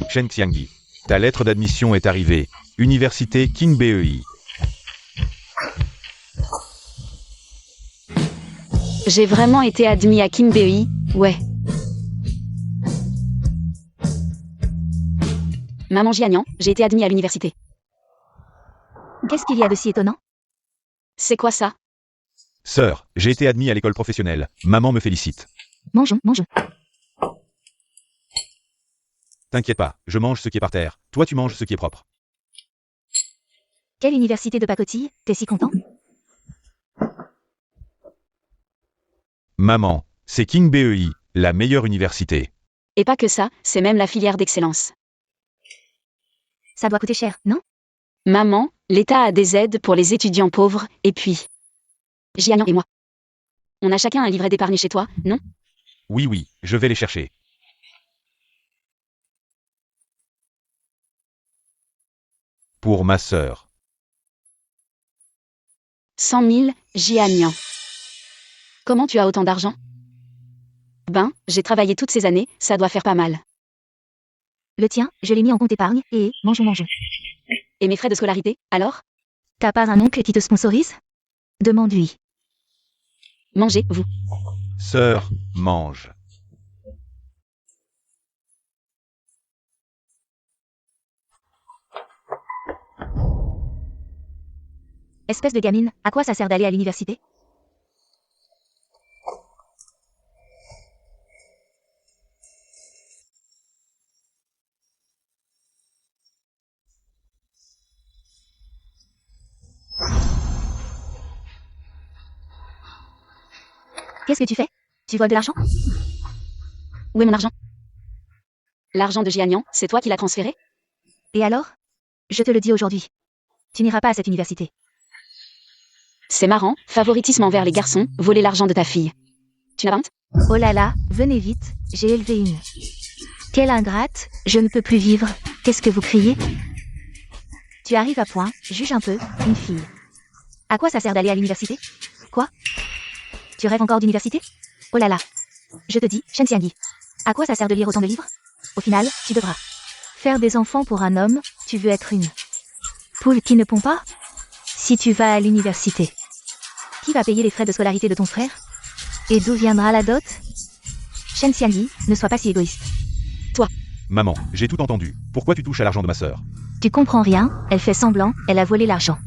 Chen Xiangyi. Ta lettre d'admission est arrivée. Université King BEI. J'ai vraiment été admis à King BEI, ouais. Maman Jianian, j'ai été admis à l'université. Qu'est-ce qu'il y a de si étonnant? C'est quoi ça? Sœur, j'ai été admis à l'école professionnelle. Maman me félicite. Mangeons. T'inquiète pas, je mange ce qui est par terre. Toi tu manges ce qui est propre. Quelle université de pacotille? T'es si content? Maman, c'est King BEI, la meilleure université. Et pas que ça, c'est même la filière d'excellence. Ça doit coûter cher, non? Maman, l'État a des aides pour les étudiants pauvres, et puis... Jianian et moi. On a chacun un livret d'épargne chez toi, non? Oui, je vais les chercher. Pour ma sœur. 100 000, Jianian. Comment tu as autant d'argent? Ben, j'ai travaillé toutes ces années, ça doit faire pas mal. Le tien, je l'ai mis en compte épargne, et mangeons. Et mes frais de scolarité, alors? T'as pas un oncle qui te sponsorise? Demande-lui. Mangez, vous. Sœur, mange. Espèce de gamine, à quoi ça sert d'aller à l'université? Qu'est-ce que tu fais? Tu voles de l'argent? Où est mon argent? L'argent de Jianian, c'est toi qui l'as transféré? Et alors? Je te le dis aujourd'hui. Tu n'iras pas à cette université. C'est marrant, favoritisme envers les garçons, voler l'argent de ta fille. Tu n'as pas honte? Oh là là, venez vite, j'ai élevé une. Quelle ingrate, je ne peux plus vivre, qu'est-ce que vous criez? Tu arrives à point, juge un peu, une fille. À quoi ça sert d'aller à l'université? Quoi? Tu rêves encore d'université? Oh là là. Je te dis, Chen Xiangyi. À quoi ça sert de lire autant de livres? Au final, tu devras faire des enfants pour un homme, tu veux être une poule qui ne pond pas? Si tu vas à l'université, qui va payer les frais de scolarité de ton frère? Et d'où viendra la dot? Chen Xiangyi, ne sois pas si égoïste. Maman, j'ai tout entendu. Pourquoi tu touches à l'argent de ma sœur? Tu comprends rien, elle fait semblant, elle a volé l'argent.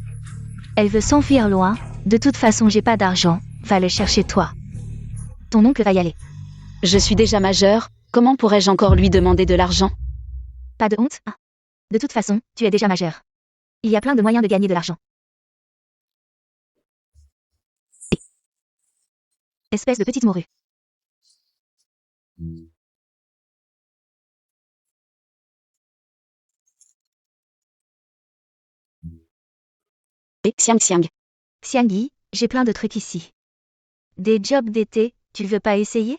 Elle veut s'enfuir loin, de toute façon j'ai pas d'argent, va le chercher toi. Ton oncle va y aller. Je suis déjà majeure, comment pourrais-je encore lui demander de l'argent? Pas de honte, hein? De toute façon, tu es déjà majeur. Il y a plein de moyens de gagner de l'argent. Espèce de petite morue. Et Xiang. Xiangyi, j'ai plein de trucs ici. Des jobs d'été, tu veux pas essayer?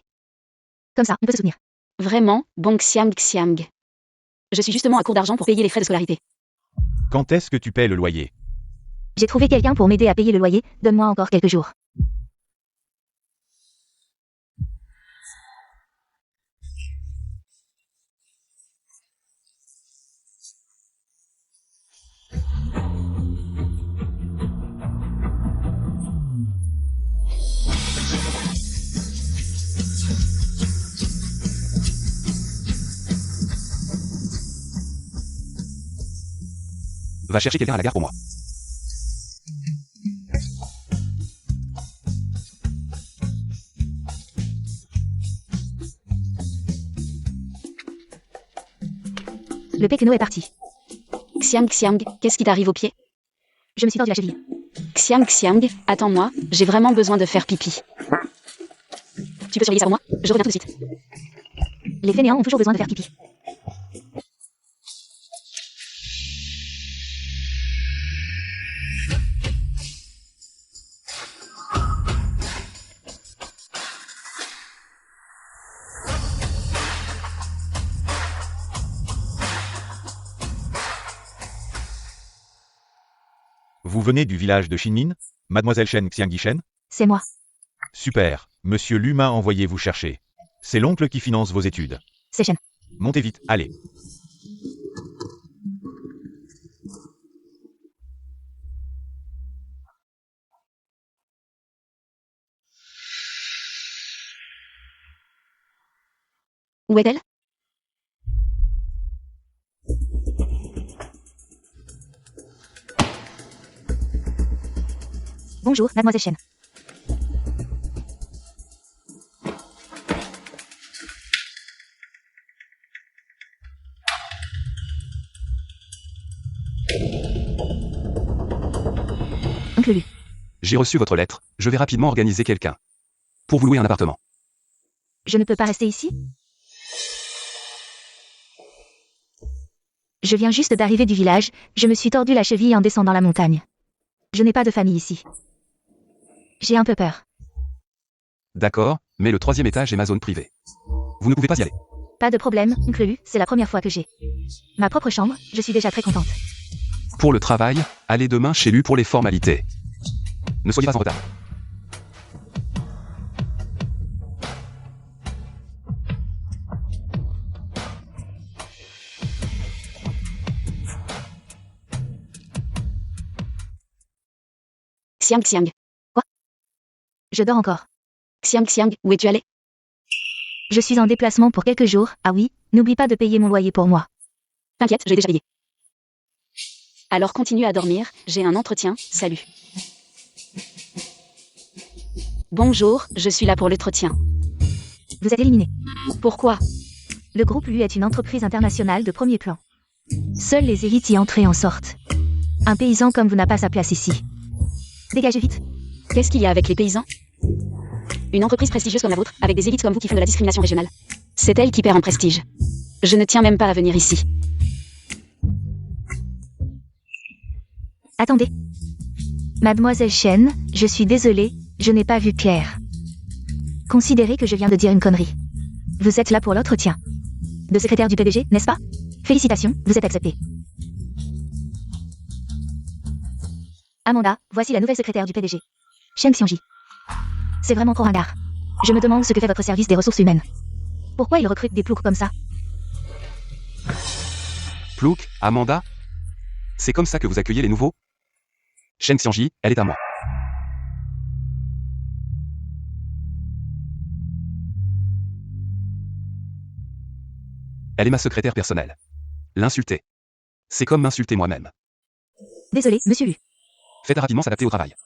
Comme ça, on peut se soutenir. Vraiment, bon Xiang. Je suis justement à court d'argent pour payer les frais de scolarité. Quand est-ce que tu paies le loyer? J'ai trouvé quelqu'un pour m'aider à payer le loyer, donne-moi encore quelques jours. Va chercher quelqu'un à la gare pour moi. Le péqueno est parti. Xiang, qu'est-ce qui t'arrive au pied? Je me suis tordu la cheville. Xiang, attends-moi, j'ai vraiment besoin de faire pipi. Tu peux surveiller ça pour moi? Je reviens tout de suite. Les fainéants ont toujours besoin de faire pipi. Vous venez du village de Shinmin, mademoiselle Chen Xiangyi Shen? C'est moi. Super, monsieur Lu m'a envoyé vous chercher. C'est l'oncle qui finance vos études. C'est Chen. Montez vite, allez. Où est-elle? Bonjour, mademoiselle Chen. Oncle Lu. J'ai reçu votre lettre, je vais rapidement organiser quelqu'un. Pour vous louer un appartement. Je ne peux pas rester ici? Je viens juste d'arriver du village, je me suis tordu la cheville en descendant la montagne. Je n'ai pas de famille ici. J'ai un peu peur. D'accord, mais le 3e étage est ma zone privée. Vous ne pouvez pas y aller. Pas de problème, oncle Lu, c'est la première fois que j'ai ma propre chambre, je suis déjà très contente. Pour le travail, allez demain chez lui pour les formalités. Ne soyez pas en retard. Xiang Xiang. Je dors encore. Xiang Xiang, où es-tu allé? Je suis en déplacement pour quelques jours, ah oui, n'oublie pas de payer mon loyer pour moi. T'inquiète, j'ai déjà payé. Alors continue à dormir, j'ai un entretien, salut. Bonjour, je suis là pour l'entretien. Vous êtes éliminé. Pourquoi? Le groupe Lu est une entreprise internationale de premier plan. Seuls les élites y entrent et en sortent. Un paysan comme vous n'a pas sa place ici. Dégagez vite. Qu'est-ce qu'il y a avec les paysans? Une entreprise prestigieuse comme la vôtre, avec des élites comme vous qui font de la discrimination régionale. C'est elle qui perd en prestige. Je ne tiens même pas à venir ici. Attendez. Mademoiselle Chen, je suis désolée, je n'ai pas vu clair. Considérez que je viens de dire une connerie. Vous êtes là pour l'entretien de secrétaire du PDG, n'est-ce pas? Félicitations, vous êtes accepté. Amanda, voici la nouvelle secrétaire du PDG. Shen Xiangji. C'est vraiment trop ringard. Je me demande ce que fait votre service des ressources humaines. Pourquoi il recrute des ploucs comme ça? Plouk, Amanda? C'est comme ça que vous accueillez les nouveaux? Shen Xiangji, elle est à moi. Elle est ma secrétaire personnelle. L'insulter. C'est comme m'insulter moi-même. Désolé, monsieur Lu. Faites rapidement s'adapter au travail.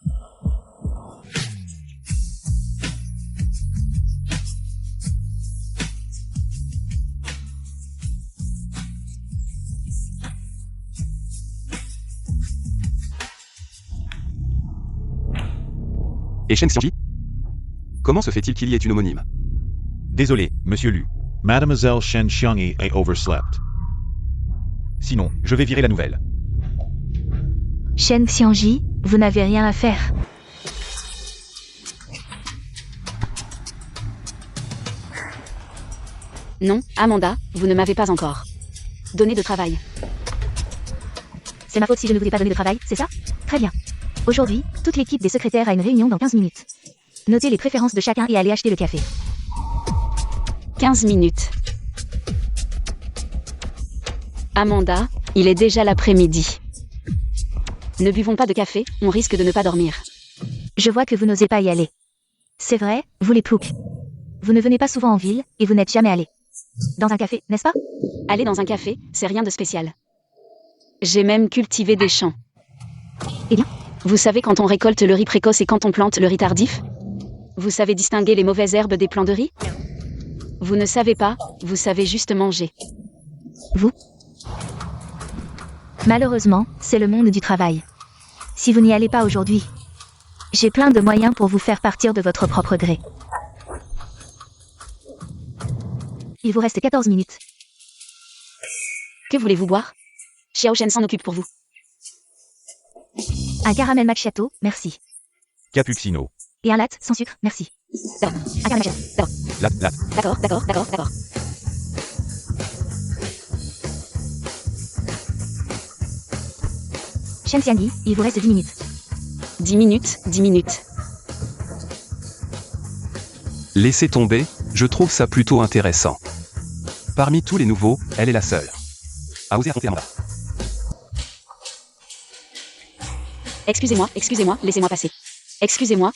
Et Shen Xiangji? Comment se fait-il qu'il y ait une homonyme? Désolé, monsieur Lu. Mademoiselle Shen Xiangyi a overslept. Sinon, je vais virer la nouvelle. Shen Xiangji, vous n'avez rien à faire. Non, Amanda, vous ne m'avez pas encore donné de travail. C'est ma faute si je ne vous ai pas donné de travail, c'est ça? Très bien. Aujourd'hui, toute l'équipe des secrétaires a une réunion dans 15 minutes. Notez les préférences de chacun et allez acheter le café. 15 minutes. Amanda, il est déjà l'après-midi. Ne buvons pas de café, on risque de ne pas dormir. Je vois que vous n'osez pas y aller. C'est vrai, vous les ploucs. Vous ne venez pas souvent en ville, et vous n'êtes jamais allé dans un café, n'est-ce pas? Aller dans un café, c'est rien de spécial. J'ai même cultivé des champs. Eh bien? Vous savez quand on récolte le riz précoce et quand on plante le riz tardif? Vous savez distinguer les mauvaises herbes des plants de riz? Vous ne savez pas, vous savez juste manger. Vous? Malheureusement, c'est le monde du travail. Si vous n'y allez pas aujourd'hui, j'ai plein de moyens pour vous faire partir de votre propre gré. Il vous reste 14 minutes. Que voulez-vous boire? Xiao Shen s'en occupe pour vous. Un caramel macchiato, merci. Cappuccino. Et un latte sans sucre, merci. D'accord. Un caramel macchiato. D'accord. Latte. D'accord. Shen Xiangyi, il vous reste 10 minutes. 10 minutes. Laissez tomber, je trouve ça plutôt intéressant. Parmi tous les nouveaux, elle est la seule. a osé affronter Amanda. Excusez-moi, laissez-moi passer. Excusez-moi.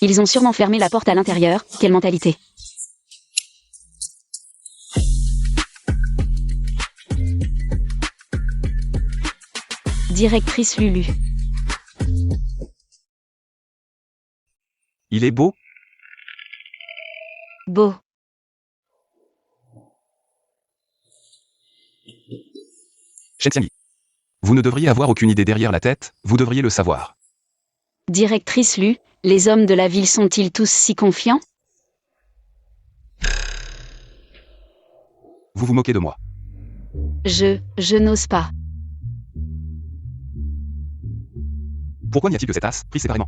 Ils ont sûrement fermé la porte à l'intérieur, quelle mentalité. Directrice Lulu. Il est beau? Beau. Shen Xiangyi. Vous ne devriez avoir aucune idée derrière la tête, vous devriez le savoir. Directrice Lu, les hommes de la ville sont-ils tous si confiants? Vous vous moquez de moi. Je n'ose pas. Pourquoi n'y a-t-il que cette tasse, prise séparément?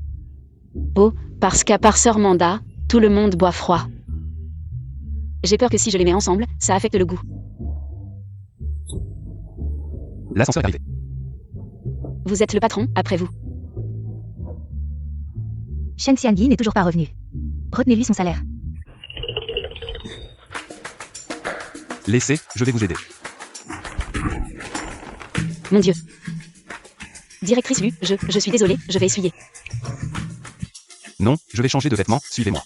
Oh, parce qu'à part Sœur Manda, tout le monde boit froid. J'ai peur que si je les mets ensemble, ça affecte le goût. L'ascenseur est arrivé. Vous êtes le patron, après vous. Shen Xiangyi n'est toujours pas revenu. Retenez-lui son salaire. Laissez, je vais vous aider. Mon Dieu. Directrice Lu, je suis désolée, je vais essuyer. Non, je vais changer de vêtements, suivez-moi.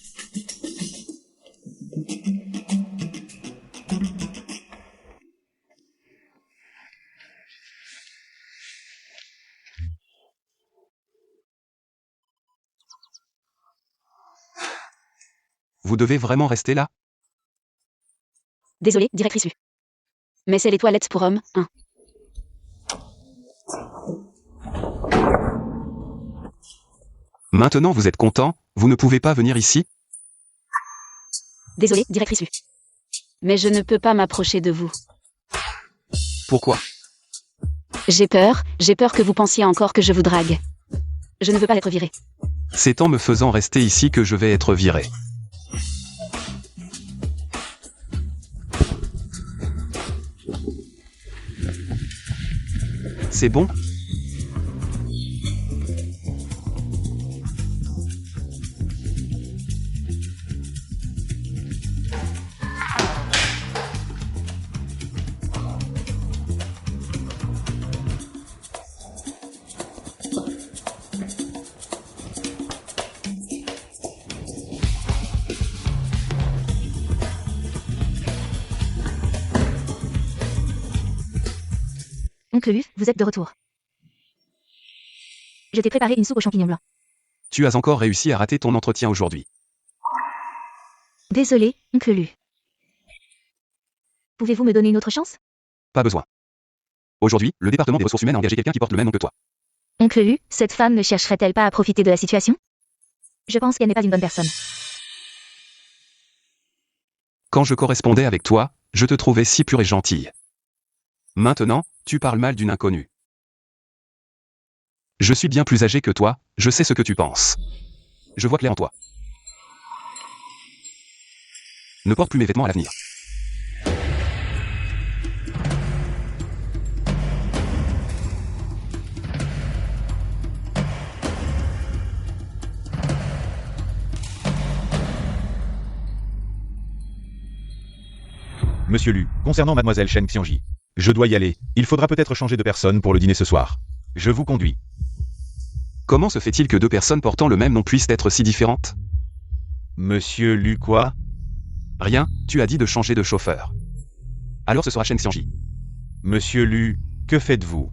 Vous devez vraiment rester là? Désolée, directrice Lu. Mais c'est les toilettes pour hommes, hein. Maintenant vous êtes content, vous ne pouvez pas venir ici? Désolée, directrice Lu. Mais je ne peux pas m'approcher de vous. Pourquoi? J'ai peur que vous pensiez encore que je vous drague. Je ne veux pas être virée. C'est en me faisant rester ici que je vais être viré. C'est bon? Oncle Lu, vous êtes de retour. Je t'ai préparé une soupe aux champignons blancs. Tu as encore réussi à rater ton entretien aujourd'hui. Désolé, Oncle Lu. Pouvez-vous me donner une autre chance? Pas besoin. Aujourd'hui, le département des ressources humaines a engagé quelqu'un qui porte le même nom que toi. Oncle Lu, cette femme ne chercherait-elle pas à profiter de la situation? Je pense qu'elle n'est pas une bonne personne. Quand je correspondais avec toi, je te trouvais si pure et gentille. Maintenant, tu parles mal d'une inconnue. Je suis bien plus âgé que toi, je sais ce que tu penses. Je vois clair en toi. Ne porte plus mes vêtements à l'avenir. Monsieur Lu, concernant mademoiselle Shen Xiangyi. Je dois y aller, il faudra peut-être changer de personne pour le dîner ce soir. Je vous conduis. Comment se fait-il que deux personnes portant le même nom puissent être si différentes? Monsieur Lu quoi? Rien, tu as dit de changer de chauffeur. Alors ce sera Shen Xiangyi. Monsieur Lu, que faites-vous?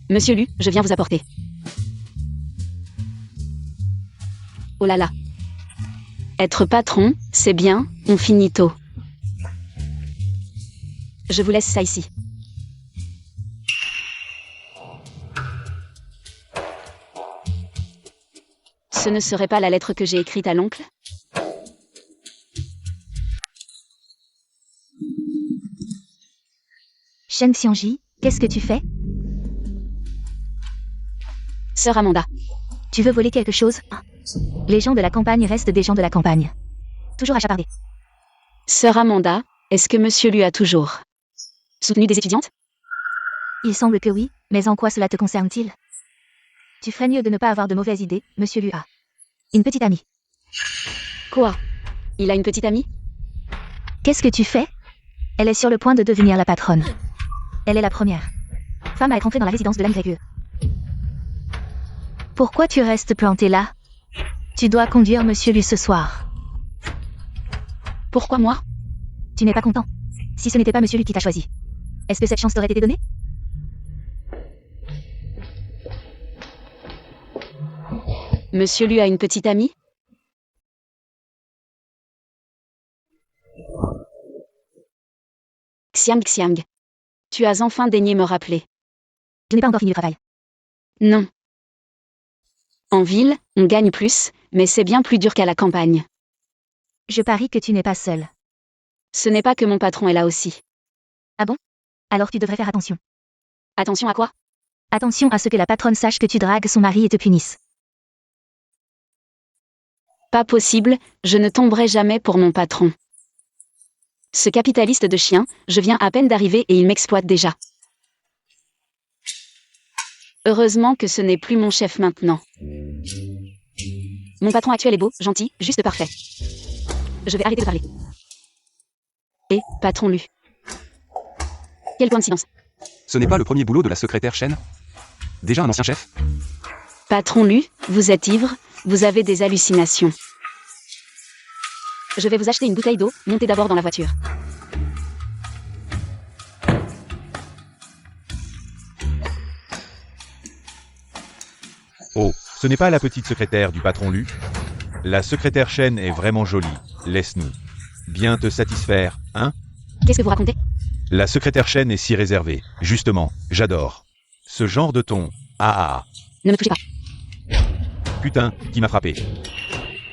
Monsieur Lu, je viens vous apporter. Oh là là. Être patron, c'est bien, on finit tôt. Je vous laisse ça ici. Ce ne serait pas la lettre que j'ai écrite à l'oncle? Shen Xiangyi, qu'est-ce que tu fais? Sœur Amanda. Tu veux voler quelque chose? Les gens de la campagne restent des gens de la campagne. Toujours à chaparder. Sœur Amanda, est-ce que Monsieur Lu a toujours soutenu des étudiantes? Il semble que oui, mais en quoi cela te concerne-t-il? Tu ferais mieux de ne pas avoir de mauvaises idées, monsieur Lua. Une petite amie. Quoi? Il a une petite amie? Qu'est-ce que tu fais? Elle est sur le point de devenir la patronne. Elle est la première femme à être entrée dans la résidence de l'AYE. Pourquoi tu restes planté là? Tu dois conduire monsieur Lu ce soir. Pourquoi moi? Tu n'es pas content? Si ce n'était pas monsieur Lu qui t'a choisi, est-ce que cette chance t'aurait été donnée? Monsieur Lu a une petite amie? Xiang. Tu as enfin daigné me rappeler. Je n'ai pas encore fini le travail. Non. En ville, on gagne plus, mais c'est bien plus dur qu'à la campagne. Je parie que tu n'es pas seul. Ce n'est pas que mon patron est là aussi. Ah bon? Alors tu devrais faire attention. Attention à quoi? Attention à ce que la patronne sache que tu dragues son mari et te punisse. Pas possible, je ne tomberai jamais pour mon patron. Ce capitaliste de chien, je viens à peine d'arriver et il m'exploite déjà. Heureusement que ce n'est plus mon chef maintenant. Mon patron actuel est beau, gentil, juste parfait. Je vais arrêter de parler. Et, patron Lu. Quelle coïncidence. Ce n'est pas le premier boulot de la secrétaire Shen? Déjà un ancien chef? Patron Lu, vous êtes ivre, vous avez des hallucinations. Je vais vous acheter une bouteille d'eau, montez d'abord dans la voiture. Oh, ce n'est pas la petite secrétaire du patron Lu? La secrétaire Shen est vraiment jolie, laisse-nous bien te satisfaire, hein? Qu'est-ce que vous racontez? La secrétaire Shen est si réservée, justement, j'adore. Ce genre de ton, ah. Ne me touchez pas. Putain, qui m'a frappé.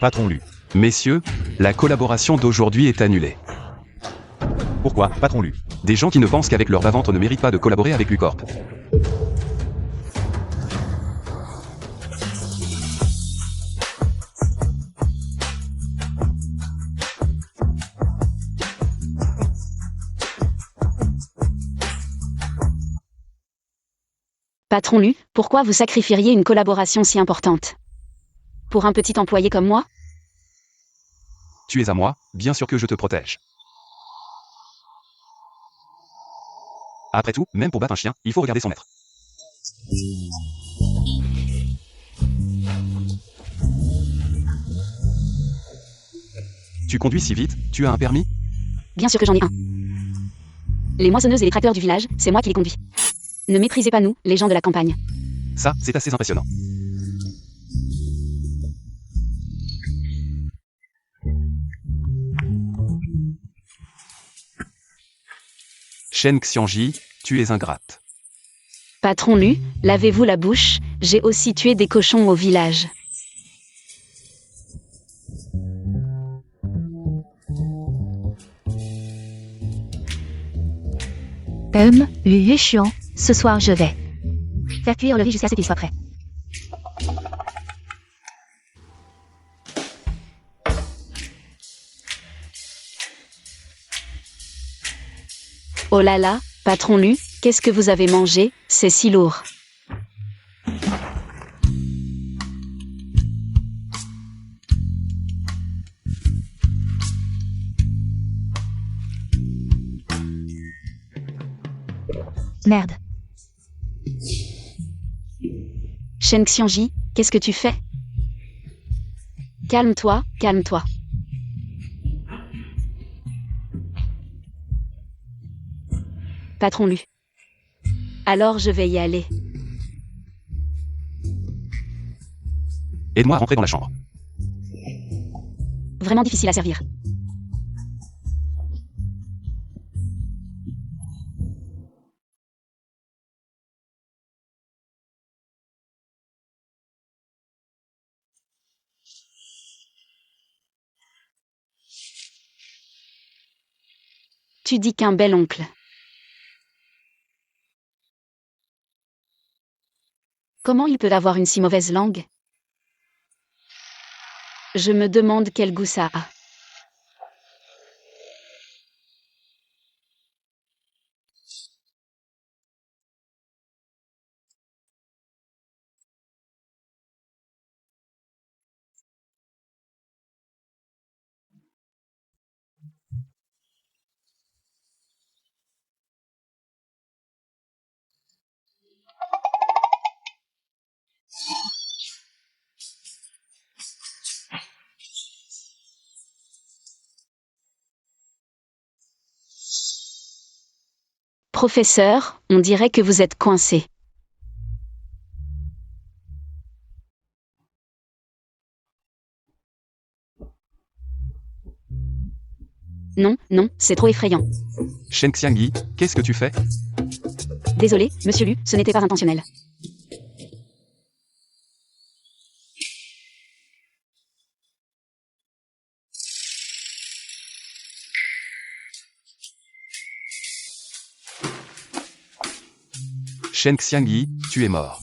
Patron Lu. Messieurs, la collaboration d'aujourd'hui est annulée. Pourquoi, patron Lu? Des gens qui ne pensent qu'avec leur bas-ventre ne méritent pas de collaborer avec Lucorp. Patron Lu, pourquoi vous sacrifieriez une collaboration si importante? Pour un petit employé comme moi? Tu es à moi, bien sûr que je te protège. Après tout, même pour battre un chien, il faut regarder son maître. Tu conduis si vite, tu as un permis? Bien sûr que j'en ai un. Les moissonneuses et les tracteurs du village, c'est moi qui les conduis. Ne méprisez pas nous, les gens de la campagne. Ça, c'est assez impressionnant. Shen Xiangji, tu es ingrate. Patron Lu, lavez-vous la bouche, j'ai aussi tué des cochons au village. Lu chiant, ce soir je vais faire cuire le riz jusqu'à ce qu'il soit prêt. Oh là là, patron Lu, qu'est-ce que vous avez mangé, c'est si lourd. Merde. Shen Xiangji, qu'est-ce que tu fais? Calme-toi, calme-toi. Patron Lu. Alors je vais y aller. Aide-moi à rentrer dans la chambre. Vraiment difficile à servir. Tu dis qu'un bel oncle. Comment il peut avoir une si mauvaise langue? Je me demande quel goût ça a. Professeur, on dirait que vous êtes coincé. Non, non, c'est trop effrayant. Shen Xiangyi, qu'est-ce que tu fais? Désolé, monsieur Lu, ce n'était pas intentionnel. Shen Xiangyi, tu es mort.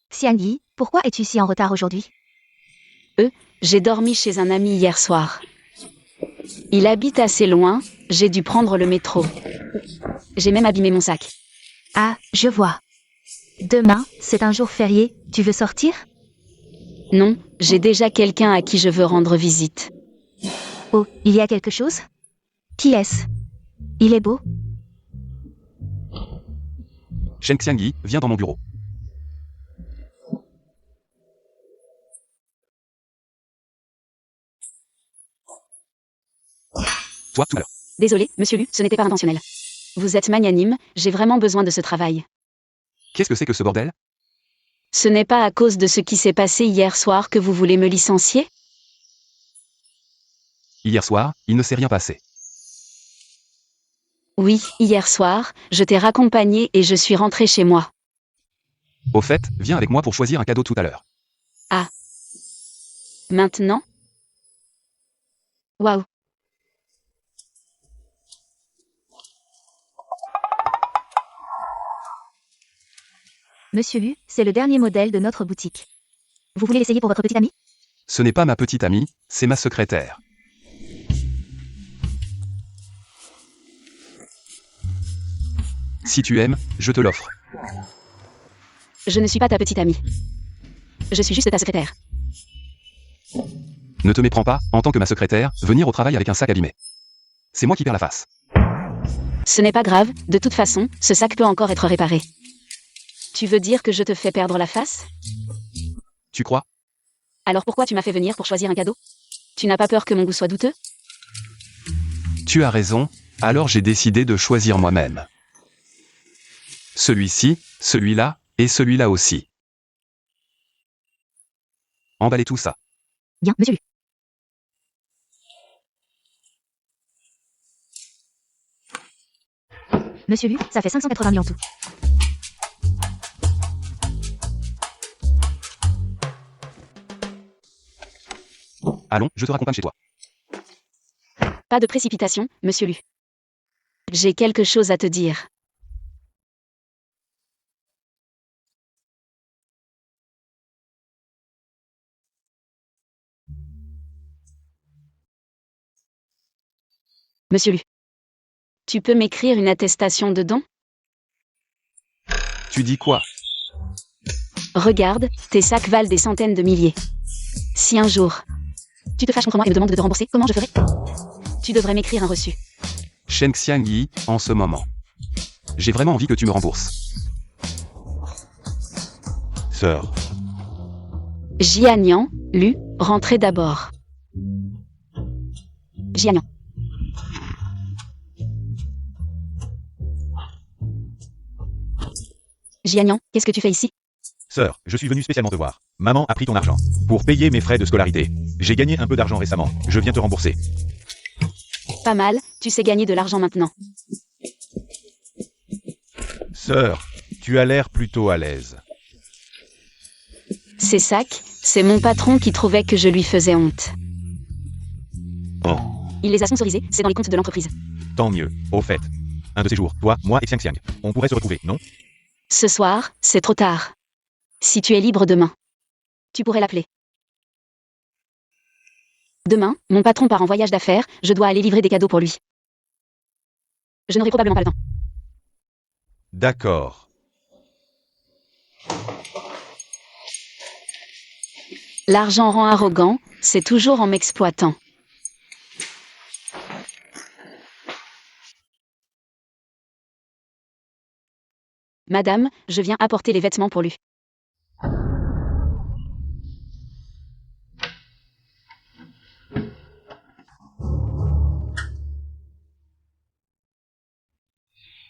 Xiangyi, pourquoi es-tu si en retard aujourd'hui? J'ai dormi chez un ami hier soir. Il habite assez loin, j'ai dû prendre le métro. J'ai même abîmé mon sac. Ah, je vois. Demain, c'est un jour férié, tu veux sortir? Non, j'ai déjà quelqu'un à qui je veux rendre visite. Oh, il y a quelque chose? Qui est-ce? Il est beau? Shen Xiangyi, viens dans mon bureau. Toi, tout à l'heure. Désolé, monsieur Lu, ce n'était pas intentionnel. Vous êtes magnanime, j'ai vraiment besoin de ce travail. Qu'est-ce que c'est que ce bordel? Ce n'est pas à cause de ce qui s'est passé hier soir que vous voulez me licencier? Hier soir, il ne s'est rien passé. Oui, hier soir, je t'ai raccompagné et je suis rentrée chez moi. Au fait, viens avec moi pour choisir un cadeau tout à l'heure. Maintenant? Waouh. Monsieur Lu, c'est le dernier modèle de notre boutique. Vous voulez l'essayer pour votre petite amie? Ce n'est pas ma petite amie, c'est ma secrétaire. Si tu aimes, je te l'offre. Je ne suis pas ta petite amie. Je suis juste ta secrétaire. Ne te méprends pas, en tant que ma secrétaire, venir au travail avec un sac abîmé. C'est moi qui perds la face. Ce n'est pas grave, de toute façon, ce sac peut encore être réparé. Tu veux dire que je te fais perdre la face? Tu crois? Alors pourquoi tu m'as fait venir pour choisir un cadeau? Tu n'as pas peur que mon goût soit douteux? Tu as raison, alors j'ai décidé de choisir moi-même. Celui-ci, celui-là, et celui-là aussi. Emballez tout ça. Bien, monsieur Lu. Monsieur Lu, ça fait 580 000 en tout. Allons, je te raccompagne chez toi. Pas de précipitation, monsieur Lu. J'ai quelque chose à te dire. Monsieur Lu. Tu peux m'écrire une attestation de don? Tu dis quoi? Regarde, tes sacs valent des centaines de milliers. Si un jour, tu te fâches contre moi et me demandes de te rembourser, comment je ferai? Tu devrais m'écrire un reçu. Shen Xiangyi, en ce moment. J'ai vraiment envie que tu me rembourses. Sœur, Jianian, Lu, rentrez d'abord. Jianian. Jianian, qu'est-ce que tu fais ici? sœur, je suis venu spécialement te voir. Maman a pris ton argent. Pour payer mes frais de scolarité. J'ai gagné un peu d'argent récemment. Je viens te rembourser. Pas mal, tu sais gagner de l'argent maintenant. Sœur, tu as l'air plutôt à l'aise. Ces sacs, c'est mon patron qui trouvait que je lui faisais honte. Oh, Il les a sponsorisés, c'est dans les comptes de l'entreprise. tant mieux. Au fait. Un de ces jours, toi, moi et Xiang Xiang, on pourrait se retrouver, non? Ce soir, c'est trop tard. Si tu es libre demain, tu pourrais l'appeler. Demain, mon patron part en voyage d'affaires, je dois aller livrer des cadeaux pour lui. Je n'aurai probablement pas le temps. D'accord. L'argent rend arrogant, c'est toujours en m'exploitant. Madame, je viens apporter les vêtements pour lui.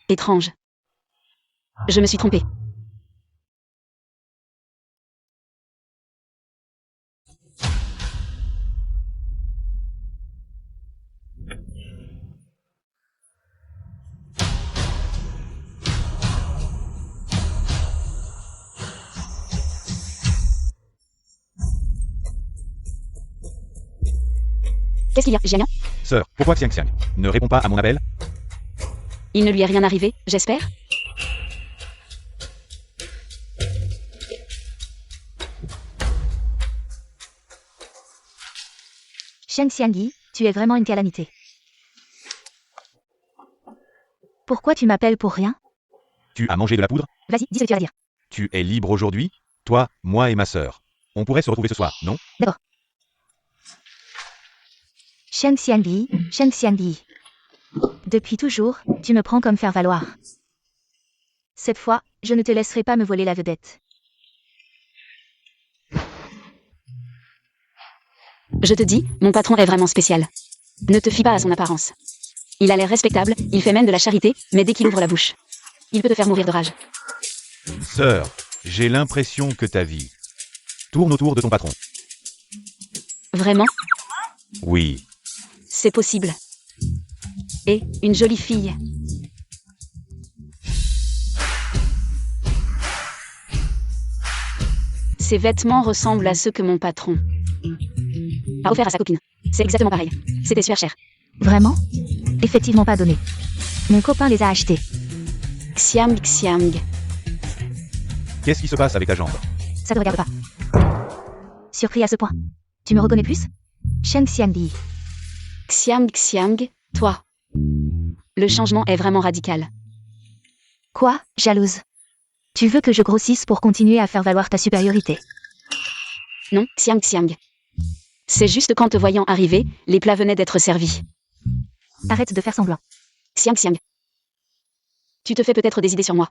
Étrange. Je me suis trompée. Qu'est-ce qu'il y a, Jianya? Sœur, pourquoi Xiang Xiang ne répond pas à mon appel? Il ne lui est rien arrivé, j'espère? Shen Xiangyi, tu es vraiment une calamité. Pourquoi tu m'appelles pour rien? Tu as mangé de la poudre? Vas-y, dis ce que tu vas dire. Tu es libre aujourd'hui? Toi, moi et ma sœur. On pourrait se retrouver ce soir, non? D'accord. Shen Xiangyi, Shen Xiangyi. Depuis toujours, tu me prends comme faire valoir. Cette fois, je ne te laisserai pas me voler la vedette. Je te dis, mon patron est vraiment spécial. Ne te fie pas à son apparence. Il a l'air respectable, il fait même de la charité, mais dès qu'il ouvre la bouche, il peut te faire mourir de rage. Sœur, j'ai l'impression que ta vie tourne autour de ton patron. Vraiment? Oui. C'est possible. Et une jolie fille. Ses vêtements ressemblent à ceux que mon patron a offert à sa copine. C'est exactement pareil. C'était super cher. Vraiment? Effectivement pas donné. Mon copain les a achetés. Xiang Xiang. Qu'est-ce qui se passe avec ta jambe? Ça te regarde pas. Surpris à ce point. Tu me reconnais plus? Shen Xiangyi. Xiang Xiang, toi. Le changement est vraiment radical. Quoi, jalouse? Tu veux que je grossisse pour continuer à faire valoir ta supériorité? Non, Xiang Xiang. C'est juste qu'en te voyant arriver, les plats venaient d'être servis. Arrête de faire semblant. Xiang Xiang. Tu te fais peut-être des idées sur moi.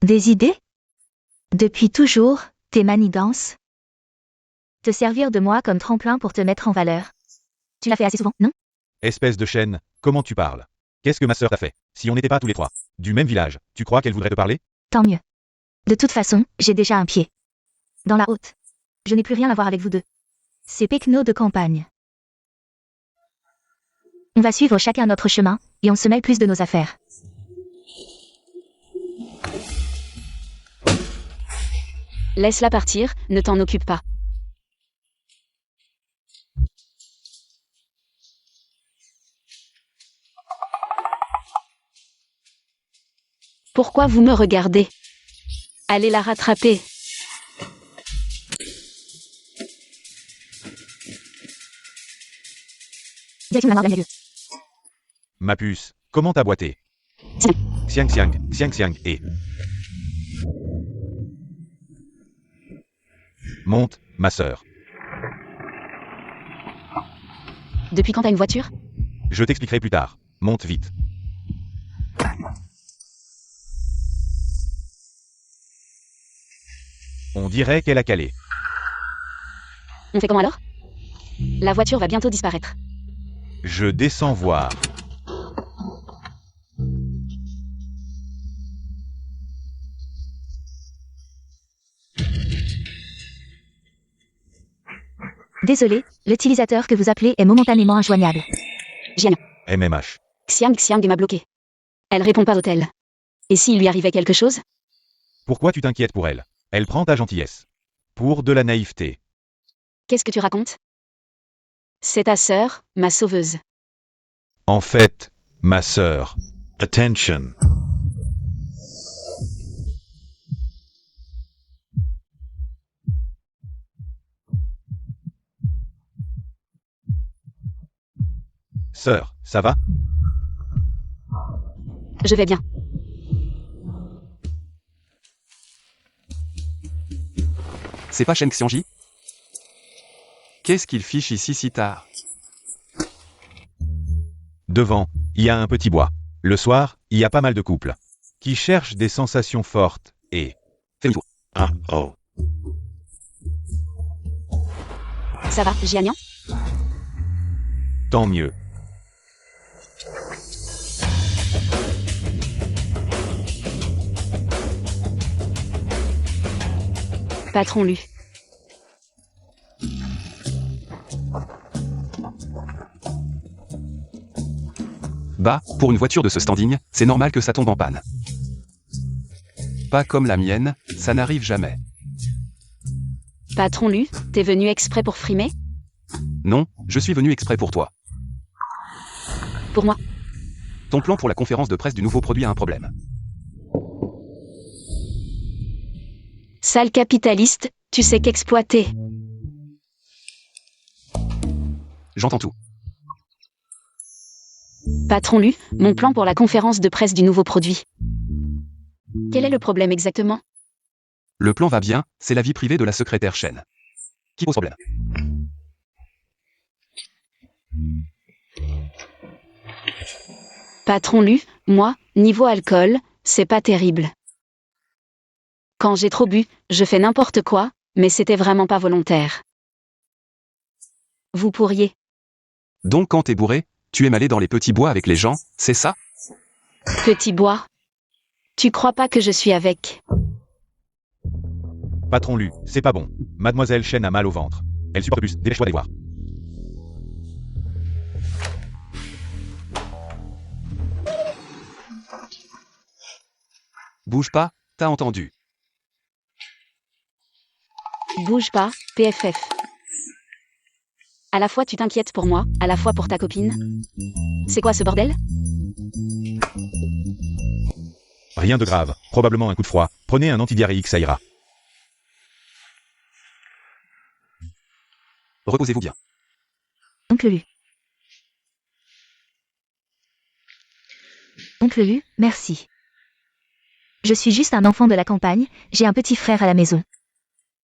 Des idées? Depuis toujours, tes manigances? Te servir de moi comme tremplin pour te mettre en valeur. Tu l'as fait assez souvent, non? Espèce de chaîne, comment tu parles? Qu'est-ce que ma sœur t'a fait? Si on n'était pas tous les trois du même village, tu crois qu'elle voudrait te parler? Tant mieux. De toute façon, j'ai déjà un pied dans la haute. Je n'ai plus rien à voir avec vous deux. C'est Pecno de campagne. On va suivre chacun notre chemin, et on se mêle plus de nos affaires. Laisse-la partir, ne t'en occupe pas. Pourquoi vous me regardez? Allez la rattraper. Direction la mort de la lieu. Ma puce, comment t'as boité? Xiang Xiang, Xiang Xiang, et... Monte, ma sœur. Depuis quand t'as une voiture? Je t'expliquerai plus tard. Monte vite. On dirait qu'elle a calé. On fait comment alors? La voiture va bientôt disparaître. Je descends voir. Désolé, l'utilisateur que vous appelez est momentanément injoignable. Jianya. MMH. Xiang Xiang m'a bloqué. Elle répond pas au tel. Et s'il lui arrivait quelque chose? Pourquoi tu t'inquiètes pour elle? Elle prend ta gentillesse. Pour de la naïveté. Qu'est-ce que tu racontes? C'est ta sœur, ma sauveuse. En fait, ma sœur. Attention. Sœur, ça va? Je vais bien. C'est pas Shen Xiangyi? Qu'est-ce qu'il fiche ici si tard? Devant, il y a un petit bois. Le soir, il y a pas mal de couples qui cherchent des sensations fortes et... Fais le tour. Ah, oh. Ça va, Jianya? Tant mieux. Patron Lu. Bah, pour une voiture de ce standing, c'est normal que ça tombe en panne. Pas comme la mienne, ça n'arrive jamais. Patron Lu, t'es venu exprès pour frimer? Non, je suis venu exprès pour toi. Pour moi. Ton plan pour la conférence de presse du nouveau produit a un problème. Sale capitaliste, tu sais qu'exploiter. J'entends tout. Patron Lu, mon plan pour la conférence de presse du nouveau produit. Quel est le problème exactement? Le plan va bien, c'est la vie privée de la secrétaire Chen. Qui pose problème? Patron Lu, moi, niveau alcool, c'est pas terrible. Quand j'ai trop bu, je fais n'importe quoi, mais c'était vraiment pas volontaire. Vous pourriez. Donc quand t'es bourré, tu aimes aller dans les petits bois avec les gens, c'est ça? Petit bois. Tu crois pas que je suis avec? Patron Lu, c'est pas bon. Mademoiselle Chen a mal au ventre. Elle supporte plus, dépêche-toi d'aller voir. Bouge pas, t'as entendu. Bouge pas, PFF. À la fois tu t'inquiètes pour moi, à la fois pour ta copine. C'est quoi ce bordel? Rien de grave, probablement un coup de froid. Prenez un antidiarrhéique, ça ira. Reposez-vous bien. Oncle Lu. Oncle Lu, merci. Je suis juste un enfant de la campagne, j'ai un petit frère à la maison.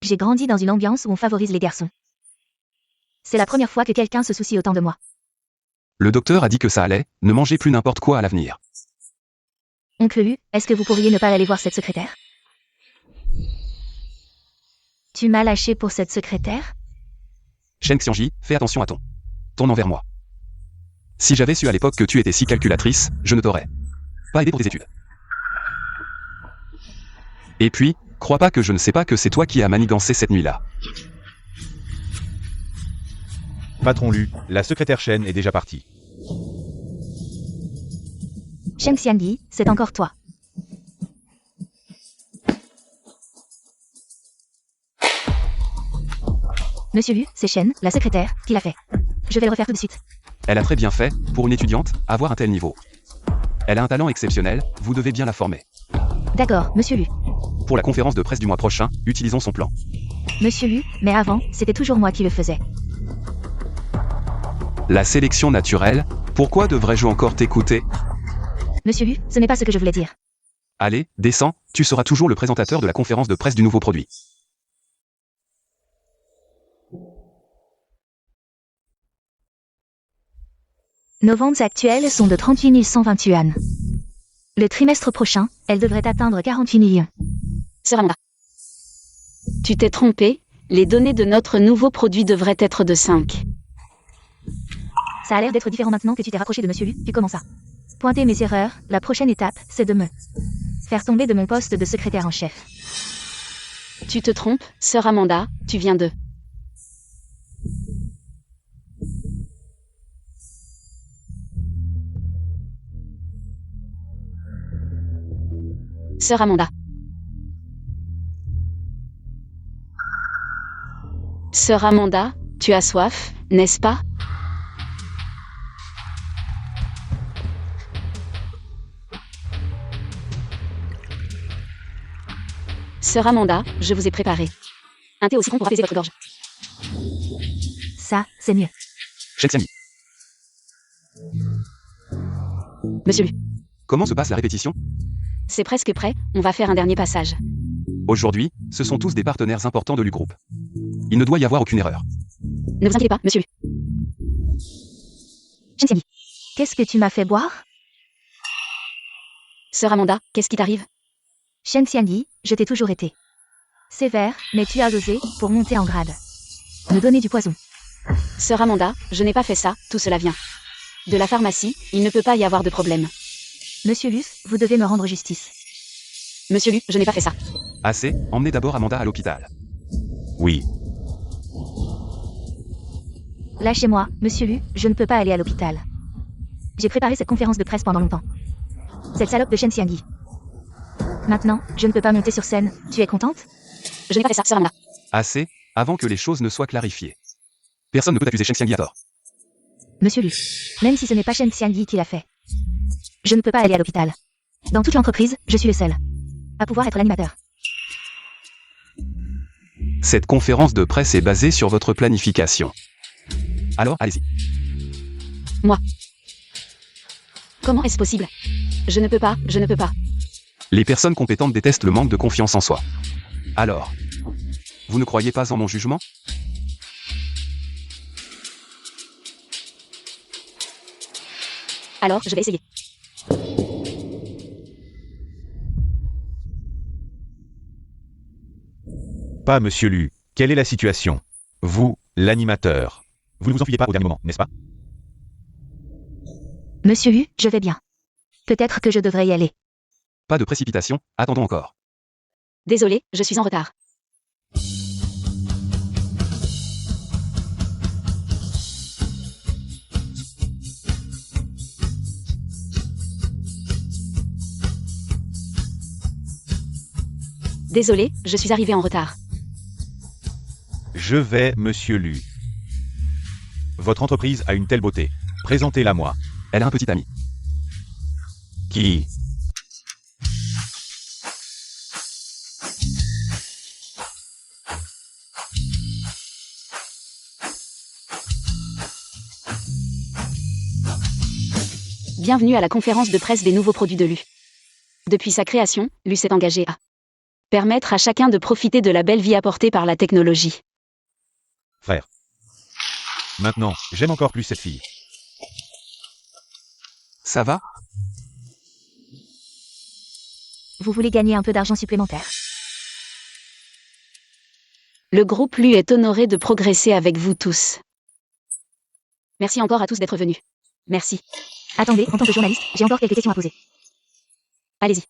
J'ai grandi dans une ambiance où on favorise les garçons. C'est la première fois que quelqu'un se soucie autant de moi. Le docteur a dit que ça allait, ne mangez plus n'importe quoi à l'avenir. Oncle Lu, est-ce que vous pourriez ne pas aller voir cette secrétaire? Tu m'as lâché pour cette secrétaire? Shen Xiangji, fais attention à ton envers moi. Si j'avais su à l'époque que tu étais si calculatrice, je ne t'aurais pas aidé pour tes études. Et puis, crois pas que je ne sais pas que c'est toi qui as manigancé cette nuit-là. Patron Lu, la secrétaire Chen est déjà partie. Sheng Xiangyi, c'est encore toi. Monsieur Lu, c'est Shen, la secrétaire, qui l'a fait. Je vais le refaire tout de suite. Elle a très bien fait, pour une étudiante, avoir un tel niveau. Elle a un talent exceptionnel, vous devez bien la former. D'accord, Monsieur Lu. Pour la conférence de presse du mois prochain, utilisons son plan. Monsieur Lu, mais avant, c'était toujours moi qui le faisais. La sélection naturelle, pourquoi devrais-je encore t'écouter? Monsieur Lu, ce n'est pas ce que je voulais dire. Allez, descends, tu seras toujours le présentateur de la conférence de presse du nouveau produit. Nos ventes actuelles sont de 38 120 yuan. Le trimestre prochain, elles devraient atteindre 48 millions. Sœur Amanda. Tu t'es trompé, les données de notre nouveau produit devraient être de 5. Ça a l'air d'être différent maintenant que tu t'es rapproché de Monsieur Lu, tu commences à pointer mes erreurs, la prochaine étape, c'est de me faire tomber de mon poste de secrétaire en chef. Tu te trompes, sœur Amanda, tu viens de... Sœur Amanda. Sœur Amanda, tu as soif, n'est-ce pas? Sœur Amanda, je vous ai préparé un thé au citron pour apaiser votre gorge. Ça, c'est mieux. Shen Xiangyi, Monsieur Lu, comment se passe la répétition? c'est presque prêt, on va faire un dernier passage. Aujourd'hui, ce sont tous des partenaires importants de l'U-Groupe. Il ne doit y avoir aucune erreur. Ne vous inquiétez pas, monsieur Lu. Sheng Xiangyi, qu'est-ce que tu m'as fait boire? Sœur Amanda, qu'est-ce qui t'arrive? Sheng Xiangyi, je t'ai toujours été sévère, mais tu as osé, pour monter en grade, me donner du poison. Sœur Amanda, je n'ai pas fait ça, tout cela vient de la pharmacie, il ne peut pas y avoir de problème. Monsieur Lu, vous devez me rendre justice. Monsieur Lu, je n'ai pas fait ça. Assez, emmenez d'abord Amanda à l'hôpital. Oui. Lâchez-moi, monsieur Lu, je ne peux pas aller à l'hôpital. J'ai préparé cette conférence de presse pendant longtemps. Cette salope de Shen Xiangyi. Maintenant, je ne peux pas monter sur scène. Tu es contente? Je n'ai pas fait ça, sœur Amanda. Assez, avant que les choses ne soient clarifiées. Personne ne peut accuser Shen Xiangyi à tort. Monsieur Lu, même si ce n'est pas Shen Xiangyi qui l'a fait, je ne peux pas aller à l'hôpital. Dans toute l'entreprise, je suis le seul à pouvoir être l'animateur. Cette conférence de presse est basée sur votre planification. Alors, allez-y. Moi. Comment est-ce possible? Je ne peux pas. Les personnes compétentes détestent le manque de confiance en soi. Alors, vous ne croyez pas en mon jugement? Alors, je vais essayer. Pas Monsieur Lu. Quelle est la situation? Vous, l'animateur. Vous ne vous enfuyez pas au dernier moment, n'est-ce pas? Monsieur Lu, je vais bien. Peut-être que je devrais y aller. Pas de précipitation, attendons encore. Désolé, je suis en retard. Désolé, je suis arrivé en retard. Je vais, Monsieur Lu. Votre entreprise a une telle beauté. Présentez-la moi. Elle a un petit ami. Qui? Bienvenue à la conférence de presse des nouveaux produits de Lu. Depuis sa création, Lu s'est engagé à permettre à chacun de profiter de la belle vie apportée par la technologie. Frère. Maintenant, j'aime encore plus cette fille. Ça va? Vous voulez gagner un peu d'argent supplémentaire? Le groupe Lu est honoré de progresser avec vous tous. Merci encore à tous d'être venus. Merci. Attendez, en tant que journaliste, j'ai encore quelques questions à poser. Allez-y.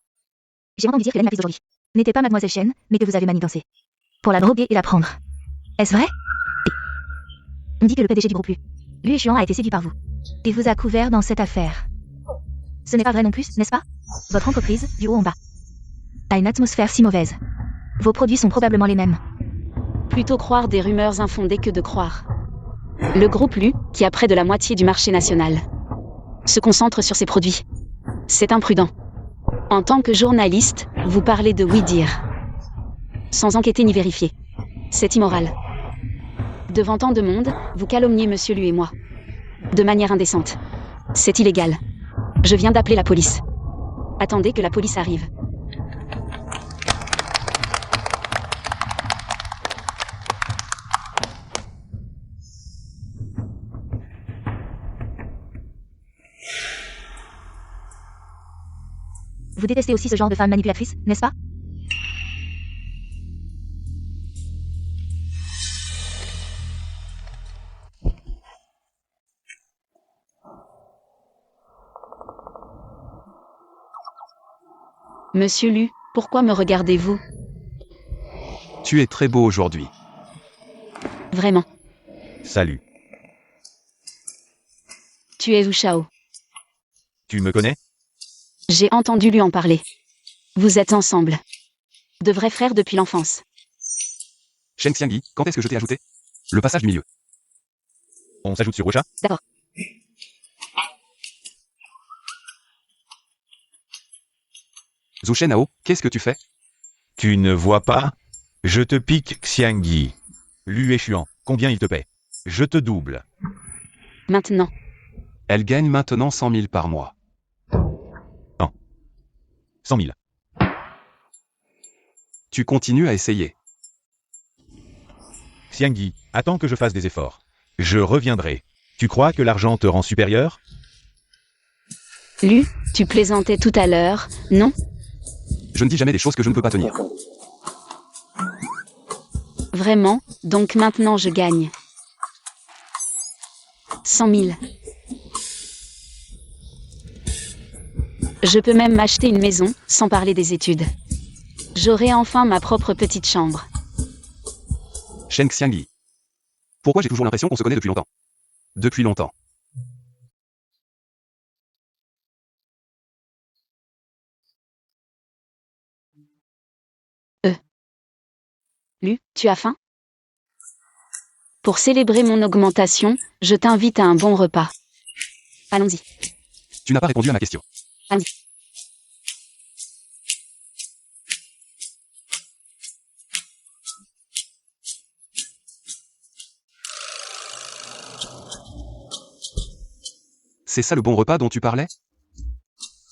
J'ai entendu dire que l'animatrice d'aujourd'hui n'était pas Mademoiselle Shen, mais que vous avez manigancé pour la droguer et la prendre. Est-ce vrai? On dit que le PDG du groupe Lu et Xuan a été séduit par vous et vous a couvert dans cette affaire. Ce n'est pas vrai non plus, n'est-ce pas? Votre entreprise, du haut en bas, a une atmosphère si mauvaise. Vos produits sont probablement les mêmes. Plutôt croire des rumeurs infondées que de croire. Le groupe Lu, qui a près de la moitié du marché national, se concentre sur ses produits. C'est imprudent. En tant que journaliste, vous parlez de oui-dire, sans enquêter ni vérifier. C'est immoral. Devant tant de monde, vous calomniez Monsieur Lu et moi. De manière indécente. C'est illégal. Je viens d'appeler la police. Attendez que la police arrive. Vous détestez aussi ce genre de femme manipulatrice, n'est-ce pas? Monsieur Lu, pourquoi me regardez-vous? Tu es très beau aujourd'hui. Vraiment. Salut. Tu es Zhu Shao. Tu me connais? J'ai entendu lui en parler. Vous êtes ensemble. De vrais frères depuis l'enfance. Shen Xiangyi, quand est-ce que je t'ai ajouté? Le passage du milieu. On s'ajoute sur Rocha? D'accord. Zhu Shenhao, qu'est-ce que tu fais? Tu ne vois pas? Je te pique Xiangyi. Lu et Xuan, combien il te paie? Je te double. Maintenant. Elle gagne maintenant 100 000 par mois. 100 000. Tu continues à essayer. Xiangyi, attends que je fasse des efforts. Je reviendrai. Tu crois que l'argent te rend supérieur? Lu, tu plaisantais tout à l'heure, non? Je ne dis jamais des choses que je ne peux pas tenir. Vraiment, donc maintenant je gagne 100 000. Je peux même m'acheter une maison, sans parler des études. J'aurai enfin ma propre petite chambre. Shen Xiangyi. Pourquoi j'ai toujours l'impression qu'on se connaît depuis longtemps? Depuis longtemps. Lu, tu as faim? Pour célébrer mon augmentation, je t'invite à un bon repas. Allons-y. Tu n'as pas répondu à ma question. Allons-y. C'est ça le bon repas dont tu parlais?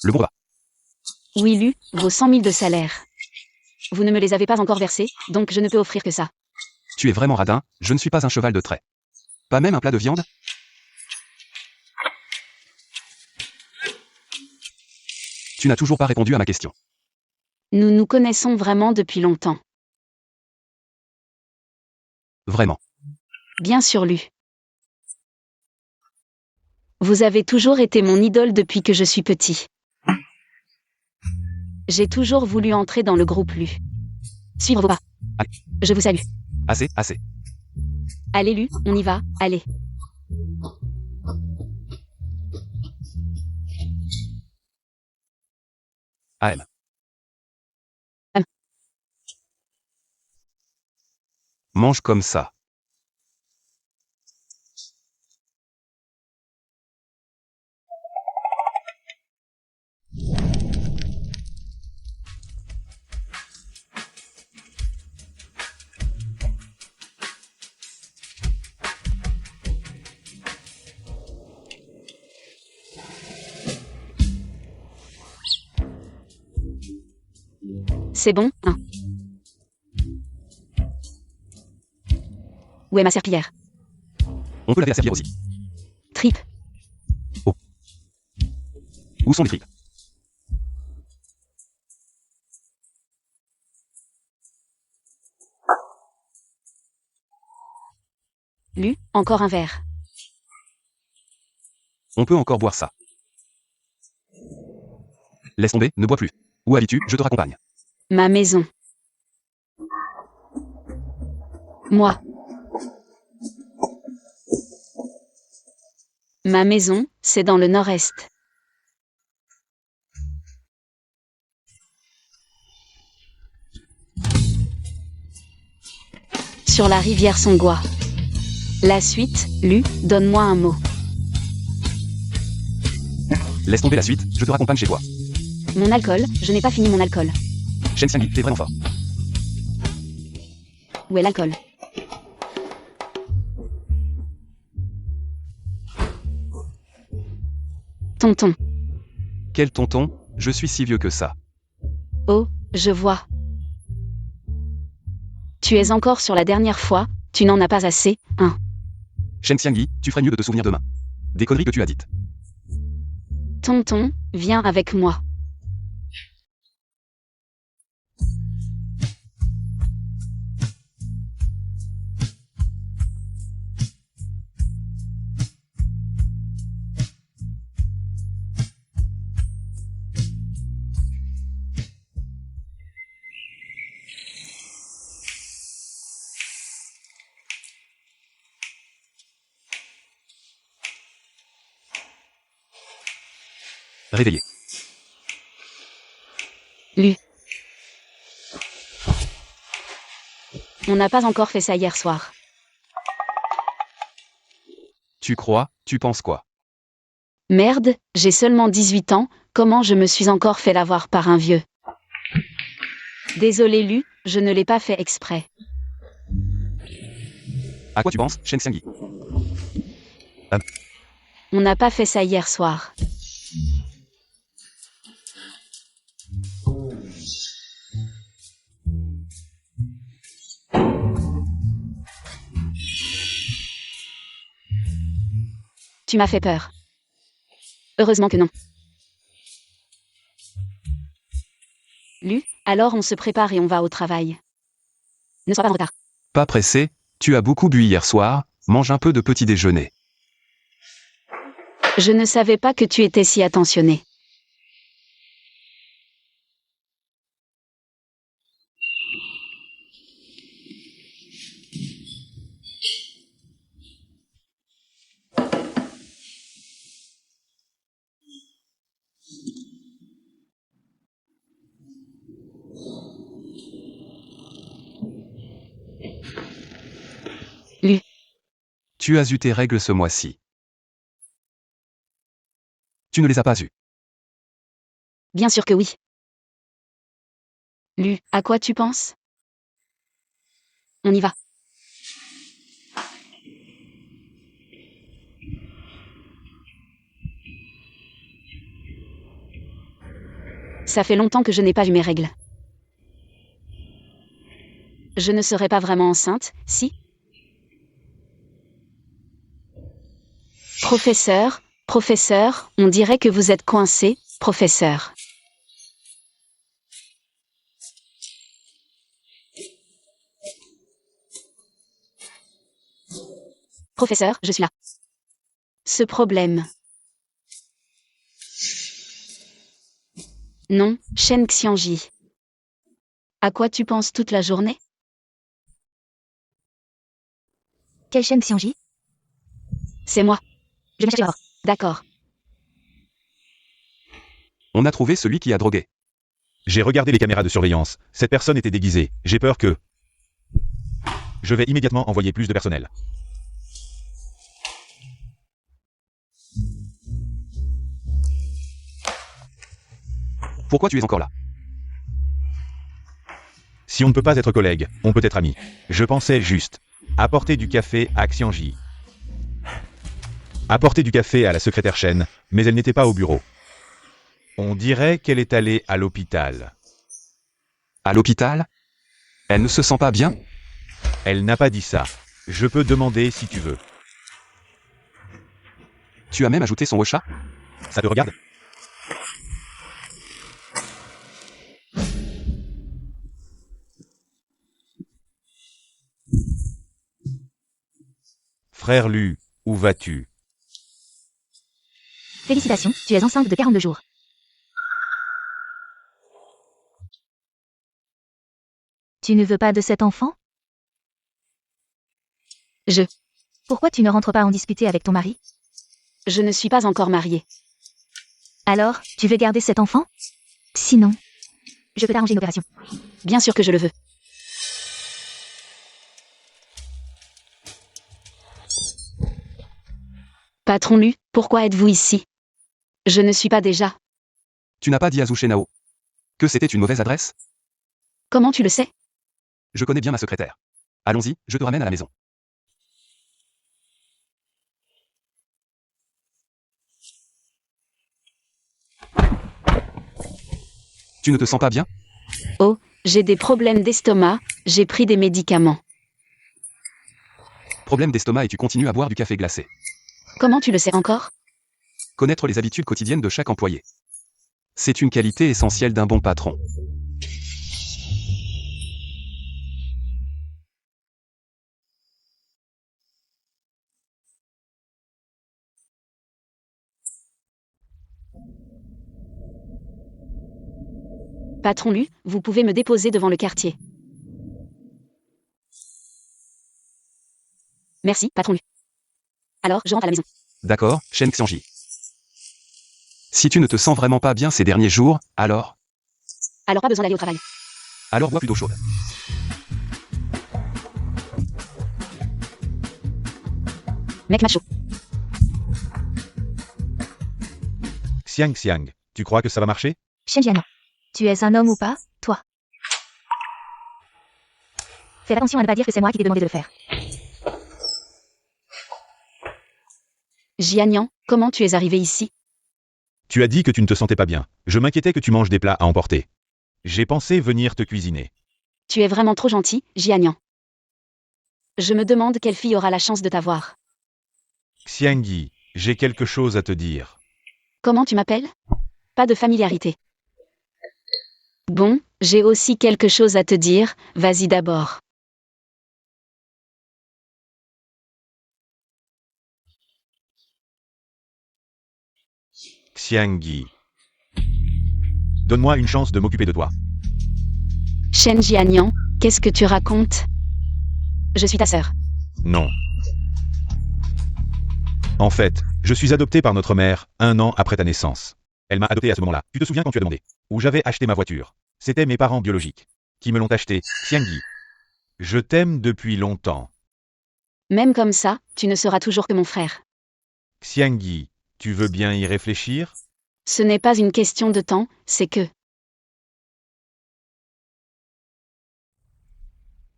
Le bon repas. Oui, Lu, vos 100 000 de salaire. Vous ne me les avez pas encore versés, donc je ne peux offrir que ça. Tu es vraiment radin, je ne suis pas un cheval de trait. Pas même un plat de viande? Tu n'as toujours pas répondu à ma question. Nous nous connaissons vraiment depuis longtemps. Vraiment. Bien sûr, Lu. Vous avez toujours été mon idole depuis que je suis petit. J'ai toujours voulu entrer dans le groupe Lu. Suivre vos pas. Allez. Je vous salue. Assez, assez. Allez, Lu, on y va, allez. AM. Mange comme ça. C'est bon, hein? Où est ma serpillière? On peut laver la serpillière aussi. Trip. Où sont les tripes? Lu, encore un verre. On peut encore boire ça. Laisse tomber, ne bois plus. Où habites-tu, je te raccompagne. Ma maison. Moi. Ma maison, c'est dans le nord-est. Sur la rivière Songua. La suite, Lu, donne-moi un mot. Laisse tomber la suite, je te raccompagne chez toi. Mon alcool, je n'ai pas fini mon alcool. Shen Xiangyi, t'es vraiment fort. Où est l'alcool? Tonton. Quel tonton, je suis si vieux que ça. Oh, je vois. Tu es encore sur la dernière fois, tu n'en as pas assez, hein. Shen Xiangyi, tu ferais mieux de te souvenir demain. Des conneries que tu as dites. Tonton, viens avec moi. Réveillé. Lu. On n'a pas encore fait ça hier soir. Tu crois, tu penses quoi? Merde, j'ai seulement 18 ans, comment je me suis encore fait l'avoir par un vieux? Désolé Lu, je ne l'ai pas fait exprès. À quoi tu penses, Shen Xiangyi? On n'a pas fait ça hier soir. Tu m'as fait peur. Heureusement que non. Lu, alors on se prépare et on va au travail. Ne sois pas en retard. Pas pressé, tu as beaucoup bu hier soir, mange un peu de petit déjeuner. Je ne savais pas que tu étais si attentionné. Tu as eu tes règles ce mois-ci. Tu ne les as pas eues. Bien sûr que oui. Lu, à quoi tu penses? On y va. Ça fait longtemps que je n'ai pas vu mes règles. Je ne serais pas vraiment enceinte, si? Professeur, on dirait que vous êtes coincé, professeur. Professeur, je suis là. Ce problème. Non, Shen Xiangji. À quoi tu penses toute la journée? Quelle chaîne Xiangji? C'est moi. Je vais chercher Aurore. D'accord. On a trouvé celui qui a drogué. J'ai regardé les caméras de surveillance. Cette personne était déguisée. J'ai peur que... Je vais immédiatement envoyer plus de personnel. Pourquoi tu es encore là? Si on ne peut pas être collègues, on peut être amis. Je pensais juste apporter du café à Xiangji. Apporter du café à la secrétaire Shen, mais elle n'était pas au bureau. On dirait qu'elle est allée à l'hôpital. À l'hôpital? Elle ne se sent pas bien? Elle n'a pas dit ça. Je peux demander si tu veux. Tu as même ajouté son chat? Ça te regarde? Frère Lu, où vas-tu? Félicitations, tu es enceinte de 42 jours. Tu ne veux pas de cet enfant? Pourquoi tu ne rentres pas en discuter avec ton mari? Je ne suis pas encore mariée. Alors, tu veux garder cet enfant? Sinon, je peux t'arranger une opération. Bien sûr que je le veux. Patron Lu, pourquoi êtes-vous ici? Je ne suis pas déjà. Tu n'as pas dit à Zhu Shenao que c'était une mauvaise adresse? Comment tu le sais? Je connais bien ma secrétaire. Allons-y, je te ramène à la maison. Tu ne te sens pas bien? Oh, j'ai des problèmes d'estomac, j'ai pris des médicaments. Problème d'estomac et tu continues à boire du café glacé. Comment tu le sais encore? Connaître les habitudes quotidiennes de chaque employé. C'est une qualité essentielle d'un bon patron. Patron Lu, vous pouvez me déposer devant le quartier. Merci, patron Lu. Alors, je rentre à la maison. D'accord, Shen Xiangji. Si tu ne te sens vraiment pas bien ces derniers jours, alors Alors pas besoin d'aller au travail. bois plus d'eau chaude. Mec macho. Xiang, tu crois que ça va marcher? Shen Jian, tu es un homme ou pas, toi? Fais attention à ne pas dire que c'est moi qui t'ai demandé de le faire. Jianian, comment tu es arrivé ici? Tu as dit que tu ne te sentais pas bien. Je m'inquiétais que tu manges des plats à emporter. J'ai pensé venir te cuisiner. Tu es vraiment trop gentil, Jianian. Je me demande quelle fille aura la chance de t'avoir. Xiangyi, j'ai quelque chose à te dire. Comment tu m'appelles? Pas de familiarité. Bon, j'ai aussi quelque chose à te dire, vas-y d'abord. Xiangyi. Donne-moi une chance de m'occuper de toi. Shen Jianian, qu'est-ce que tu racontes? Je suis ta sœur. Non. En fait, je suis adopté par notre mère, 1 an après ta naissance. Elle m'a adopté à ce moment-là. Tu te souviens quand tu as demandé? Où j'avais acheté ma voiture. C'était mes parents biologiques qui me l'ont acheté, Xiangyi. Je t'aime depuis longtemps. Même comme ça, tu ne seras toujours que mon frère. Xiangyi, tu veux bien y réfléchir? Ce n'est pas une question de temps, c'est que...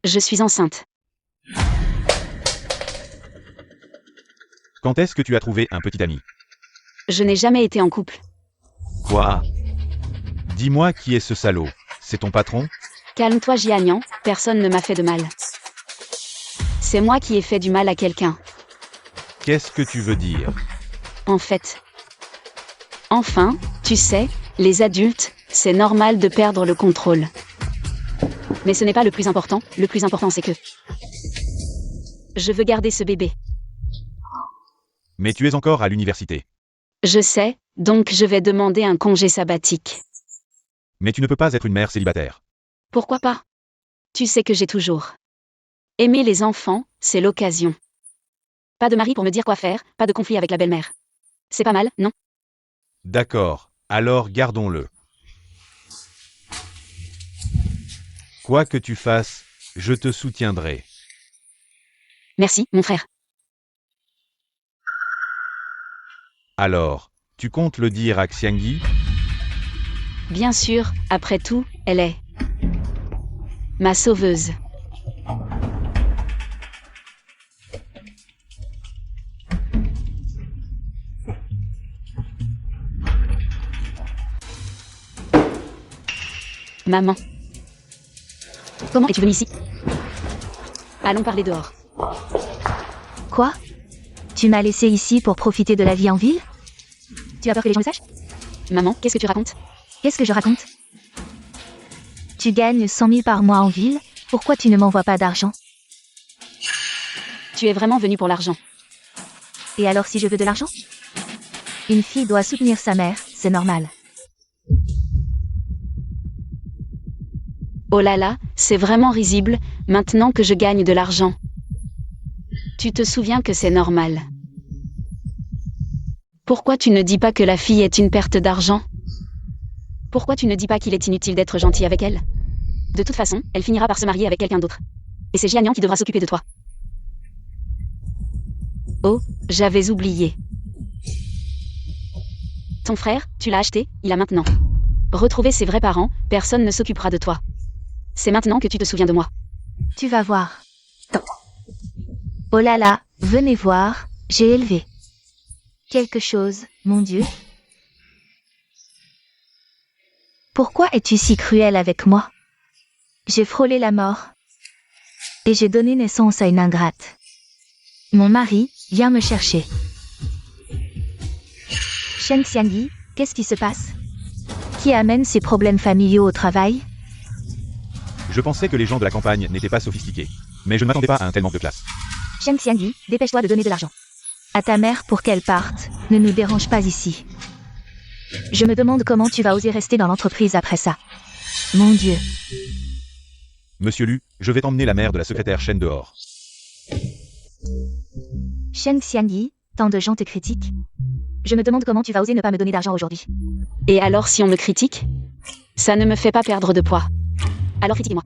Je suis enceinte. Quand est-ce que tu as trouvé un petit ami? Je n'ai jamais été en couple. Quoi? Dis-moi qui est ce salaud? C'est ton patron? Calme-toi Jianian, personne ne m'a fait de mal. C'est moi qui ai fait du mal à quelqu'un. Qu'est-ce que tu veux dire? En fait. Enfin, tu sais, les adultes, c'est normal de perdre le contrôle. Mais ce n'est pas le plus important c'est que... Je veux garder ce bébé. Mais tu es encore à l'université. Je sais, donc je vais demander un congé sabbatique. Mais tu ne peux pas être une mère célibataire. Pourquoi pas? Tu sais que j'ai toujours aimé les enfants, c'est l'occasion. Pas de mari pour me dire quoi faire, pas de conflit avec la belle-mère. C'est pas mal, non? D'accord, alors gardons-le. Quoi que tu fasses, je te soutiendrai. Merci, mon frère. Alors, tu comptes le dire à Xiangyi? Bien sûr, après tout, elle est ma sauveuse. Maman. Comment es-tu venue ici? Allons parler dehors. Quoi? Tu m'as laissé ici pour profiter de la vie en ville? Tu as peur que les gens le sachent? Maman, qu'est-ce que tu racontes? Qu'est-ce que je raconte? Tu gagnes 100 000 par mois en ville, pourquoi tu ne m'envoies pas d'argent? Tu es vraiment venu pour l'argent. Et alors si je veux de l'argent? Une fille doit soutenir sa mère, c'est normal. Oh là là, c'est vraiment risible, maintenant que je gagne de l'argent. Tu te souviens que c'est normal. Pourquoi tu ne dis pas que la fille est une perte d'argent? Pourquoi tu ne dis pas qu'il est inutile d'être gentil avec elle? De toute façon, elle finira par se marier avec quelqu'un d'autre. Et c'est Jianian qui devra s'occuper de toi. Oh, j'avais oublié. Ton frère, tu l'as acheté, il a maintenant retrouvé ses vrais parents, personne ne s'occupera de toi. C'est maintenant que tu te souviens de moi. Tu vas voir. Oh là là, venez voir, j'ai élevé quelque chose, mon Dieu. Pourquoi es-tu si cruel avec moi? J'ai frôlé la mort. Et j'ai donné naissance à une ingrate. Mon mari vient me chercher. Shen Xiangyi, qu'est-ce qui se passe? Qui amène ces problèmes familiaux au travail? Je pensais que les gens de la campagne n'étaient pas sophistiqués. Mais je ne m'attendais pas à un tel manque de classe. Shen Xiangyi, dépêche-toi de donner de l'argent à ta mère pour qu'elle parte, ne nous dérange pas ici. Je me demande comment tu vas oser rester dans l'entreprise après ça. Mon Dieu. Monsieur Lu, je vais t'emmener la mère de la secrétaire Shen dehors. Shen Xiangyi, tant de gens te critiquent. Je me demande comment tu vas oser ne pas me donner d'argent aujourd'hui. Et alors si on me critique? Ça ne me fait pas perdre de poids. Alors critiquez-moi.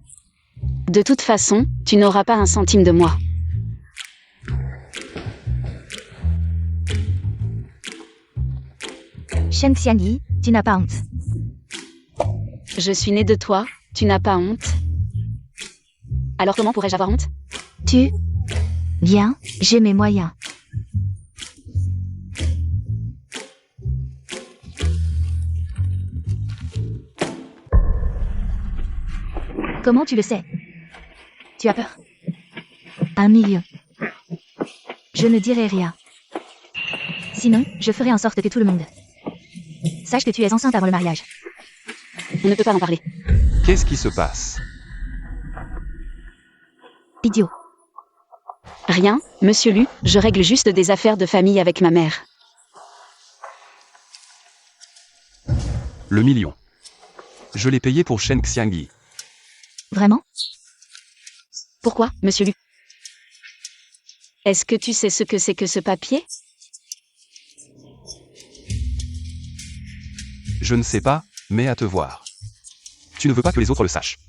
De toute façon, tu n'auras pas un centime de moi. Shen Xiangyi, tu n'as pas honte. Je suis née de toi, tu n'as pas honte. Alors comment pourrais-je avoir honte? Bien, j'ai mes moyens. Comment tu le sais? Tu as peur? 1 million. Je ne dirai rien. Sinon, je ferai en sorte que tout le monde sache que tu es enceinte avant le mariage. On ne peut pas en parler. Qu'est-ce qui se passe? Idiot. Rien, monsieur Lu, je règle juste des affaires de famille avec ma mère. Le million. Je l'ai payé pour Shen Xiangyi. Vraiment? Pourquoi, monsieur Lu? Est-ce que tu sais ce que c'est que ce papier? Je ne sais pas, mais à te voir. Tu ne veux pas que les autres le sachent.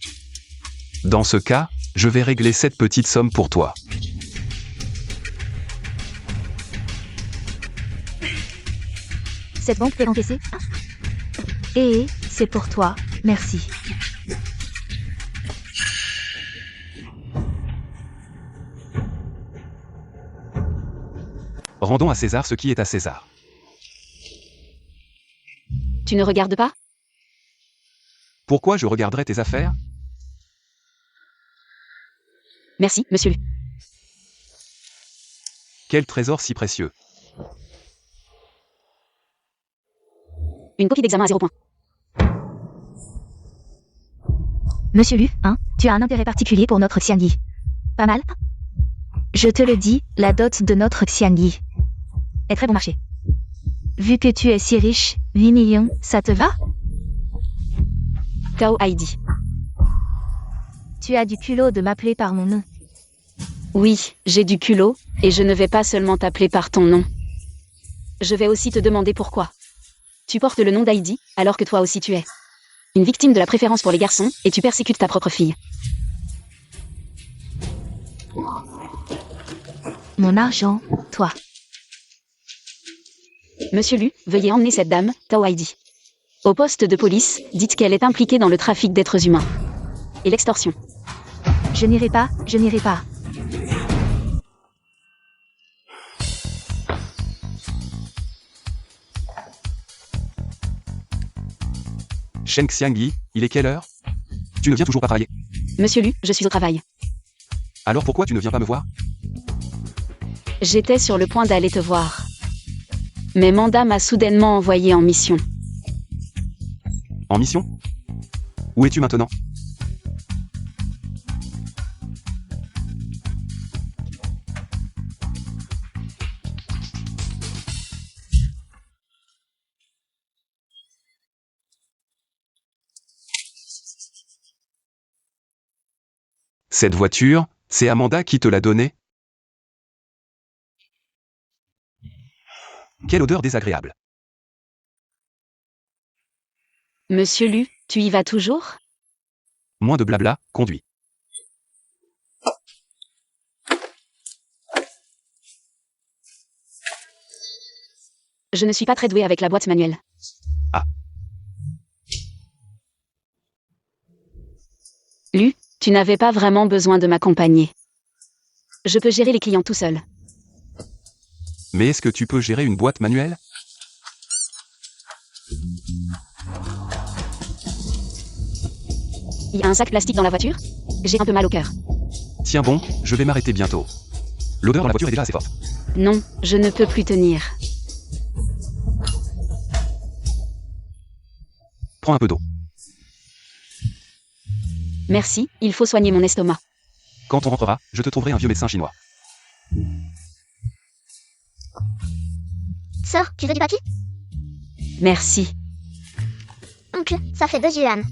Dans ce cas, je vais régler cette petite somme pour toi. Cette banque peut encaisser? Et c'est pour toi, merci. Rendons à César ce qui est à César. Tu ne regardes pas? Pourquoi je regarderais tes affaires? Merci, monsieur Lu. Quel trésor si précieux. Une copie d'examen à 0 point. Monsieur Lu, hein, tu as un intérêt particulier pour notre Xiangyi. Pas mal? Je te le dis, la dot de notre Xiangyi est très bon marché. Vu que tu es si riche, 8 millions, ça te va? Tao Heidi. Tu as du culot de m'appeler par mon nom. Oui, j'ai du culot, et je ne vais pas seulement t'appeler par ton nom. Je vais aussi te demander pourquoi. Tu portes le nom d'Heidi, alors que toi aussi tu es une victime de la préférence pour les garçons, et tu persécutes ta propre fille. Mon argent, toi. Monsieur Lu, veuillez emmener cette dame, Tao Heidi. Au poste de police, dites qu'elle est impliquée dans le trafic d'êtres humains. Et l'extorsion. Je n'irai pas, je n'irai pas. Shen Xiangyi, il est quelle heure? Tu ne viens toujours pas travailler. Monsieur Lu, je suis au travail. Alors pourquoi tu ne viens pas me voir? J'étais sur le point d'aller te voir. Mais Manda m'a soudainement envoyé en mission. En mission? Où es-tu maintenant? Cette voiture, c'est Amanda qui te l'a donnée? Quelle odeur désagréable. Monsieur Lu, tu y vas toujours? Moins de blabla, conduis. Je ne suis pas très douée avec la boîte manuelle. Ah. Lu, tu n'avais pas vraiment besoin de m'accompagner. Je peux gérer les clients tout seul. Mais est-ce que tu peux gérer une boîte manuelle? Il y a un sac plastique dans la voiture? J'ai un peu mal au cœur. Tiens bon, je vais m'arrêter bientôt. L'odeur dans la voiture est déjà assez forte. Non, je ne peux plus tenir. Prends un peu d'eau. Merci, il faut soigner mon estomac. Quand on rentrera, je te trouverai un vieux médecin chinois. Sœur, tu veux du papier? Merci. Oncle, ça fait 2 yuan.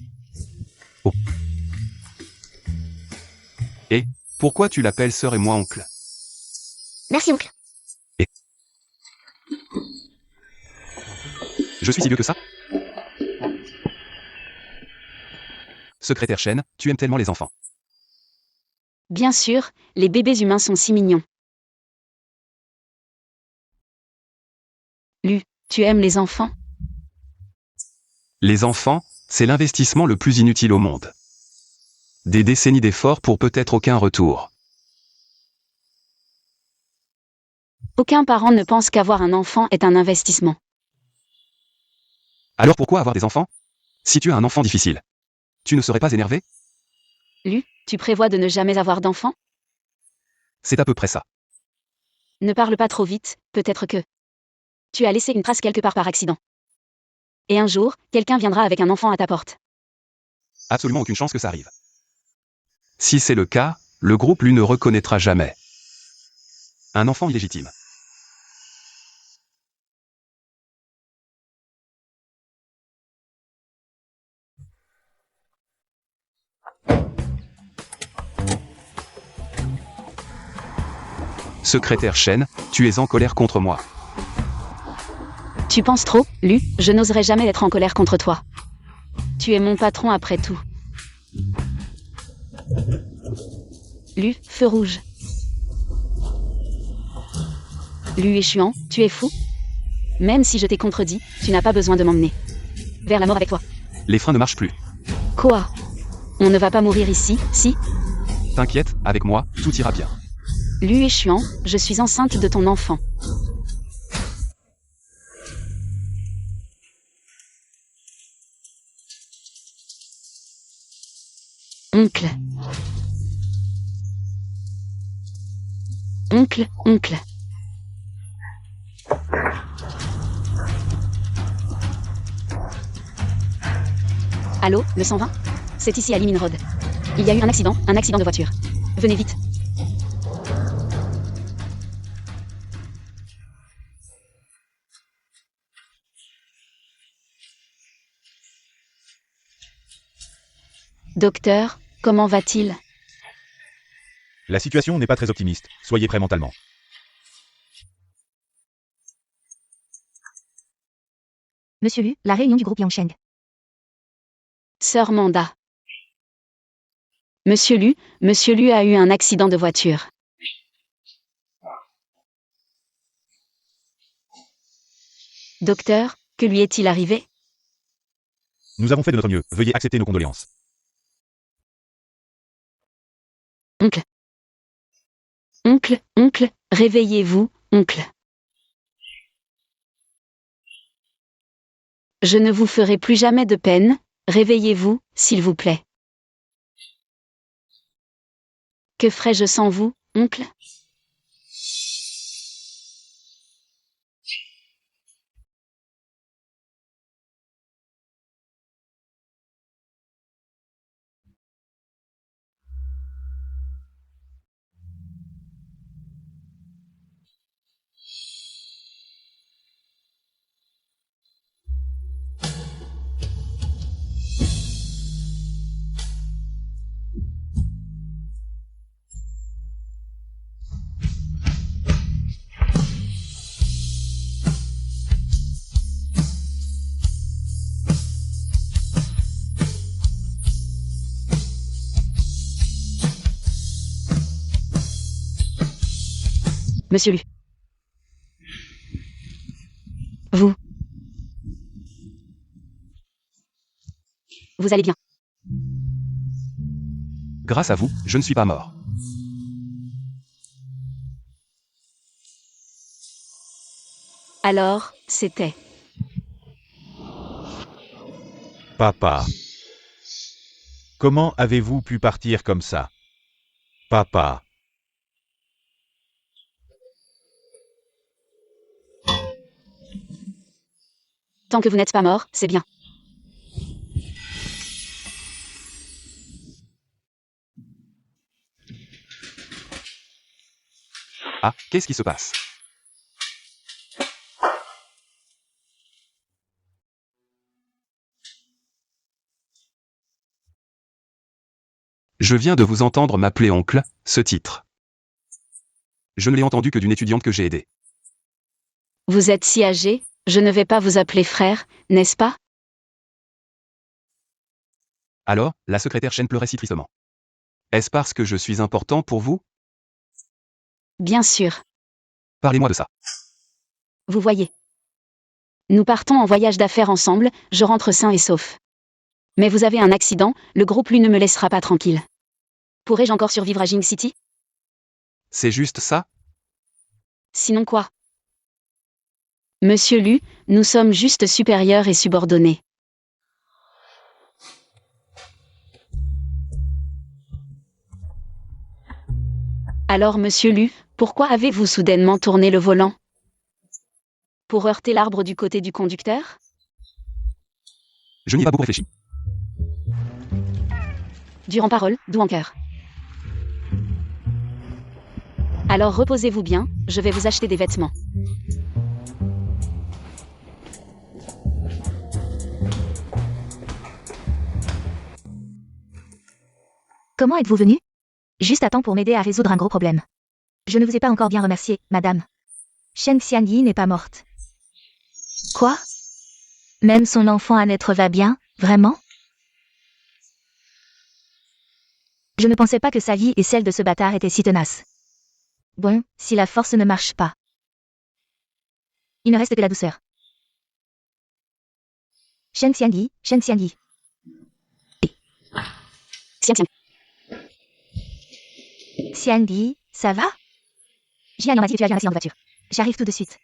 Et, pourquoi tu l'appelles sœur et moi oncle? Merci, oncle. Je suis si vieux que ça? Secrétaire Shen, tu aimes tellement les enfants. Bien sûr, les bébés humains sont si mignons. Lu, tu aimes les enfants? Les enfants, c'est l'investissement le plus inutile au monde. Des décennies d'efforts pour peut-être aucun retour. Aucun parent ne pense qu'avoir un enfant est un investissement. Alors pourquoi avoir des enfants? Si tu as un enfant difficile, tu ne serais pas énervé? Lu, tu prévois de ne jamais avoir d'enfant? C'est à peu près ça. Ne parle pas trop vite, peut-être que tu as laissé une trace quelque part par accident. Et un jour, quelqu'un viendra avec un enfant à ta porte. Absolument aucune chance que ça arrive. Si c'est le cas, le groupe lui ne reconnaîtra jamais. Un enfant illégitime. Secrétaire Shen, tu es en colère contre moi. Tu penses trop, Lu, je n'oserais jamais être en colère contre toi. Tu es mon patron après tout. Lu, feu rouge. Lu échuant, tu es fou? Même si je t'ai contredit, tu n'as pas besoin de m'emmener vers la mort avec toi. Les freins ne marchent plus. Quoi? On ne va pas mourir ici, si? T'inquiète, avec moi, tout ira bien. Lu et Chuan, je suis enceinte de ton enfant. Oncle. Oncle, oncle. Allô, le 120? C'est ici à Limin Road. Il y a eu un accident de voiture. Venez vite. Docteur, comment va-t-il? La situation n'est pas très optimiste. Soyez prêt mentalement. Monsieur Lu, la réunion du groupe Yangsheng. Sœur Manda. Monsieur Lu a eu un accident de voiture. Docteur, que lui est-il arrivé? Nous avons fait de notre mieux. Veuillez accepter nos condoléances. Oncle. Oncle, réveillez-vous, oncle. Je ne vous ferai plus jamais de peine, réveillez-vous, s'il vous plaît. Que ferais-je sans vous, oncle? Monsieur Lu. Vous allez bien. Grâce à vous, je ne suis pas mort. Alors, c'était. Papa. Comment avez-vous pu partir comme ça? Papa. Tant que vous n'êtes pas mort, c'est bien. Ah, qu'est-ce qui se passe? Je viens de vous entendre m'appeler oncle, ce titre. Je ne l'ai entendu que d'une étudiante que j'ai aidée. Vous êtes si âgé, je ne vais pas vous appeler frère, n'est-ce pas? Alors, la secrétaire Chen pleurait si tristement. Est-ce parce que je suis important pour vous? Bien sûr. Parlez-moi de ça. Vous voyez. Nous partons en voyage d'affaires ensemble, je rentre sain et sauf. Mais vous avez un accident, le groupe Lu ne me laissera pas tranquille. Pourrais-je encore survivre à Jing City? C'est juste ça? Sinon quoi? Monsieur Lu, nous sommes juste supérieurs et subordonnés. Alors monsieur Lu, pourquoi avez-vous soudainement tourné le volant? Pour heurter l'arbre du côté du conducteur? Je n'y ai pas beaucoup réfléchi. Dur en parole, doux en cœur. Alors reposez-vous bien, je vais vous acheter des vêtements. Comment êtes-vous venu? Juste à temps pour m'aider à résoudre un gros problème. Je ne vous ai pas encore bien remercié, madame. Shen Xianyi n'est pas morte. Quoi? Même son enfant à naître va bien, vraiment? Je ne pensais pas que sa vie et celle de ce bâtard étaient si tenaces. Bon, si la force ne marche pas. Il ne reste que la douceur. Shen Xiangyi, Shen Xiangyi. Xiang Xiang. Xiangyi, ça va? Jian m'a dit que tu as eu un accident de voiture. J'arrive tout de suite.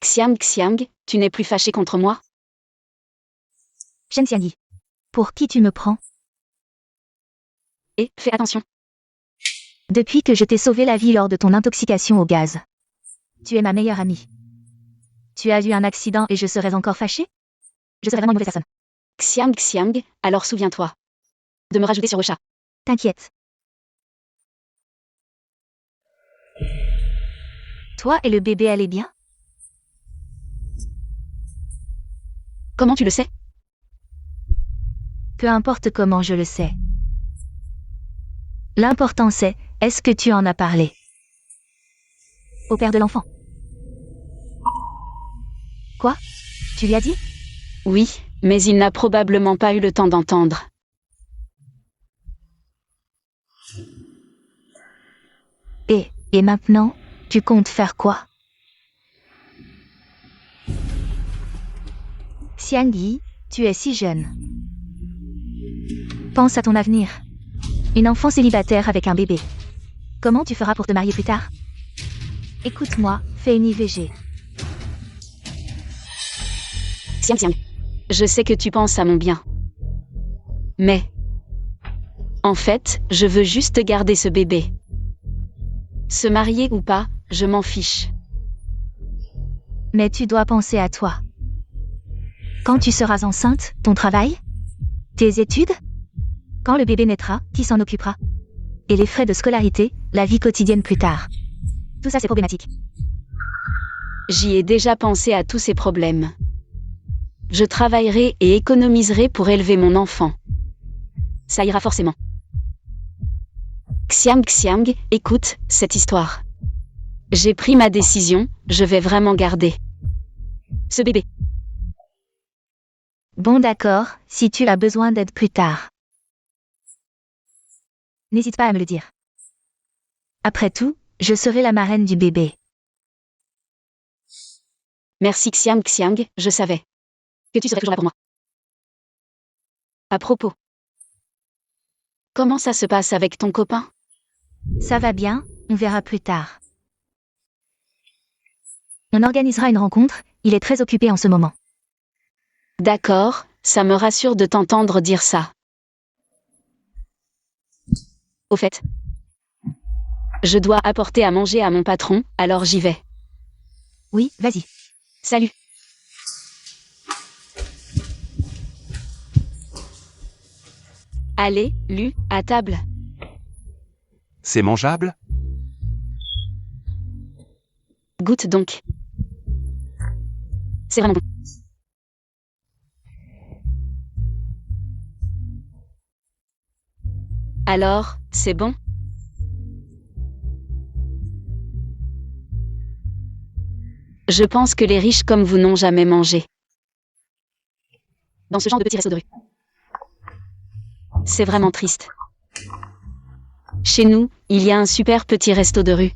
Xiang Xiang, tu n'es plus fâché contre moi? Shen Xiangyi. Pour qui tu me prends? Et fais attention. Depuis que je t'ai sauvé la vie lors de ton intoxication au gaz. Tu es ma meilleure amie. Tu as eu un accident et je serais encore fâchée? Je serais vraiment une mauvaise personne. Xiang Xiang, alors souviens-toi de me rajouter sur le chat. T'inquiète. Toi et le bébé allez bien? Comment tu le sais? Peu importe comment je le sais. L'important c'est, est-ce que tu en as parlé? Au père de l'enfant. Quoi? Tu lui as dit? Oui, mais il n'a probablement pas eu le temps d'entendre. Et maintenant, tu comptes faire quoi? Xiangyi, tu es si jeune. Pense à ton avenir. Une enfant célibataire avec un bébé. Comment tu feras pour te marier plus tard? Écoute-moi, fais une IVG. Xiang Xiang. Je sais que tu penses à mon bien. Mais... en fait, je veux juste garder ce bébé. Se marier ou pas, je m'en fiche. Mais tu dois penser à toi. Quand tu seras enceinte, ton travail? Tes études? Quand le bébé naîtra, qui s'en occupera? Et les frais de scolarité, la vie quotidienne plus tard. Tout ça c'est problématique. J'y ai déjà pensé à tous ces problèmes. Je travaillerai et économiserai pour élever mon enfant. Ça ira forcément. Xiang Xiang, écoute, cette histoire. J'ai pris ma décision, je vais vraiment garder ce bébé. Bon d'accord, si tu as besoin d'aide plus tard. N'hésite pas à me le dire. Après tout, je serai la marraine du bébé. Merci Xiang Xiang, je savais que tu serais toujours là pour moi. À propos, comment ça se passe avec ton copain? Ça va bien, on verra plus tard. On organisera une rencontre, il est très occupé en ce moment. D'accord, ça me rassure de t'entendre dire ça. Au fait, je dois apporter à manger à mon patron, alors j'y vais. Oui, vas-y. Salut. Allez, Lu, à table. C'est mangeable? Goûte donc. C'est vraiment bon. Alors, c'est bon? Je pense que les riches comme vous n'ont jamais mangé dans ce genre de petits restos de rue. C'est vraiment triste. Chez nous, il y a un super petit resto de rue.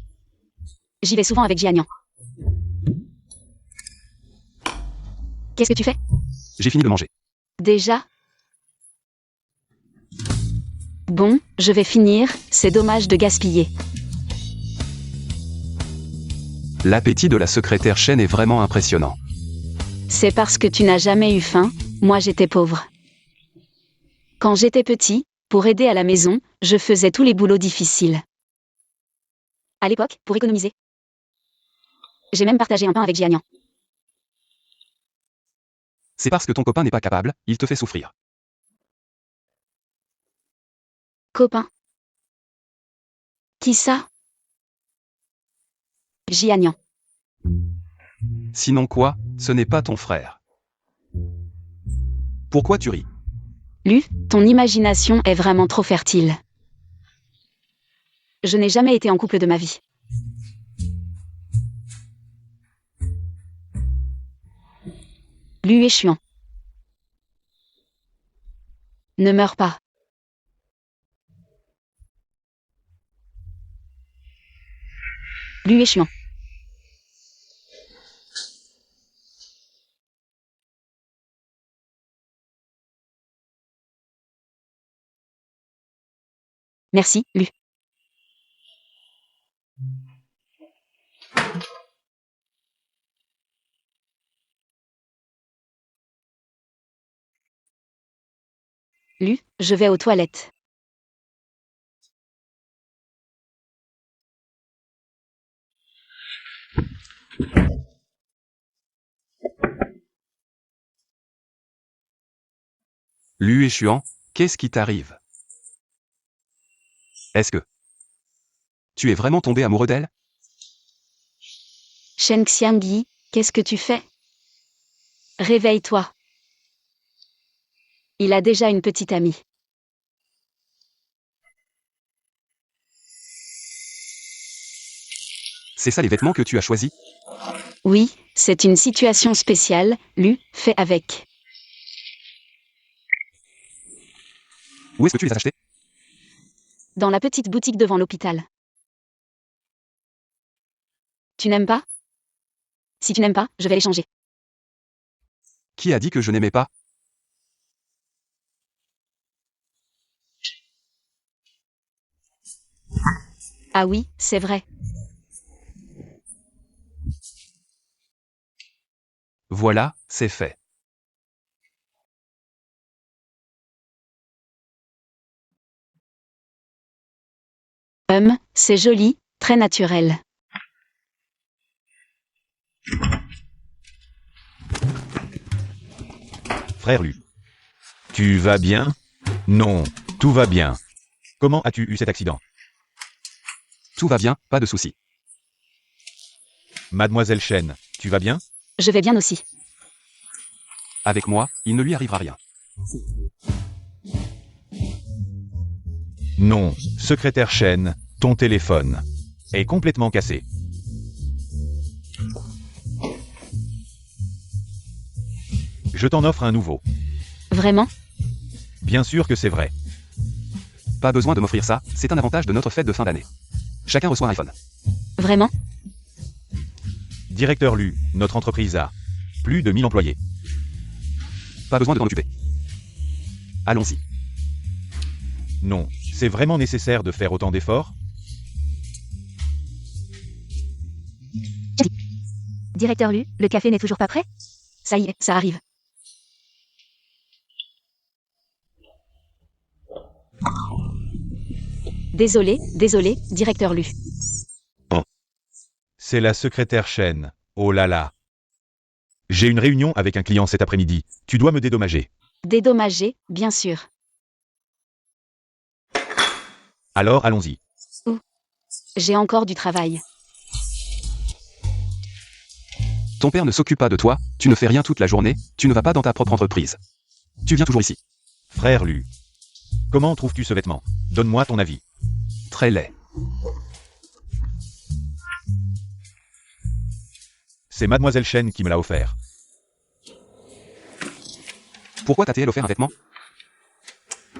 J'y vais souvent avec Jianian. Qu'est-ce que tu fais? J'ai fini de manger. Déjà? Bon, je vais finir, c'est dommage de gaspiller. L'appétit de la secrétaire Shen est vraiment impressionnant. C'est parce que tu n'as jamais eu faim, moi j'étais pauvre. Quand j'étais petit, pour aider à la maison, je faisais tous les boulots difficiles. À l'époque, pour économiser. J'ai même partagé un pain avec Jianian. C'est parce que ton copain n'est pas capable, il te fait souffrir. Copain. Qui ça? Jianian. Sinon quoi, ce n'est pas ton frère. Pourquoi tu ris? Lu, ton imagination est vraiment trop fertile. Je n'ai jamais été en couple de ma vie. Lu est chiant. Ne meurs pas. Lu est chiant. Merci, Lu. Lu, je vais aux toilettes. Lu et Chuan, qu'est-ce qui t'arrive? Est-ce que tu es vraiment tombé amoureux d'elle? Shen Xiangyi, qu'est-ce que tu fais? Réveille-toi. Il a déjà une petite amie. C'est ça les vêtements que tu as choisis? Oui, c'est une situation spéciale, Lu, fais avec. Où est-ce que tu les as achetés? Dans la petite boutique devant l'hôpital. Tu n'aimes pas? Si tu n'aimes pas, je vais les changer. Qui a dit que je n'aimais pas? Ah oui, c'est vrai. Voilà, c'est fait. C'est joli, très naturel. Frère Lu. Tu vas bien? Non, tout va bien. Comment as-tu eu cet accident? Tout va bien, pas de soucis. Mademoiselle Chen, tu vas bien? Je vais bien aussi. Avec moi, il ne lui arrivera rien. Non, secrétaire Chen, ton téléphone est complètement cassé. Je t'en offre un nouveau. Vraiment? Bien sûr que c'est vrai. Pas besoin de m'offrir ça, c'est un avantage de notre fête de fin d'année. Chacun reçoit un iPhone. Vraiment? Directeur Lu, notre entreprise a plus de 1000 employés. Pas besoin de t'en occuper. Allons-y. Non, c'est vraiment nécessaire de faire autant d'efforts? Directeur Lu, le café n'est toujours pas prêt? Ça y est, ça arrive. Désolé, directeur Lu. C'est la secrétaire Chen. Oh là là. J'ai une réunion avec un client cet après-midi. Tu dois me dédommager. Dédommagé, bien sûr. Alors allons-y. J'ai encore du travail. Ton père ne s'occupe pas de toi, tu ne fais rien toute la journée, tu ne vas pas dans ta propre entreprise. Tu viens toujours ici. Frère Lu. Comment trouves-tu ce vêtement? Donne-moi ton avis. Très laid. C'est Mademoiselle Chen qui me l'a offert. Pourquoi t'a-t-elle offert un vêtement?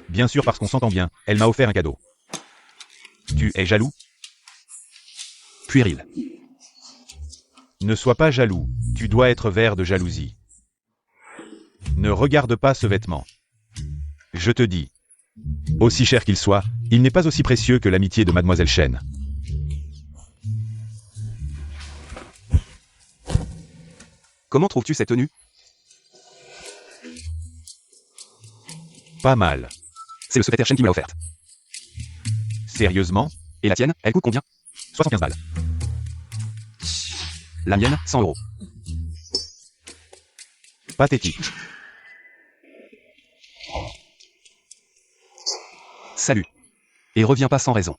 Bien sûr parce qu'on s'entend bien, elle m'a offert un cadeau. Tu es jaloux? Puéril. Ne sois pas jaloux, tu dois être vert de jalousie. Ne regarde pas ce vêtement. Je te dis. Aussi cher qu'il soit, il n'est pas aussi précieux que l'amitié de Mademoiselle Chen. Comment trouves-tu cette tenue? Pas mal. C'est le secrétaire Chen qui me l'a offerte. Sérieusement? Et la tienne, elle coûte combien? 75 balles. La mienne, 100 €. Pathétique. Salut. Et reviens pas sans raison.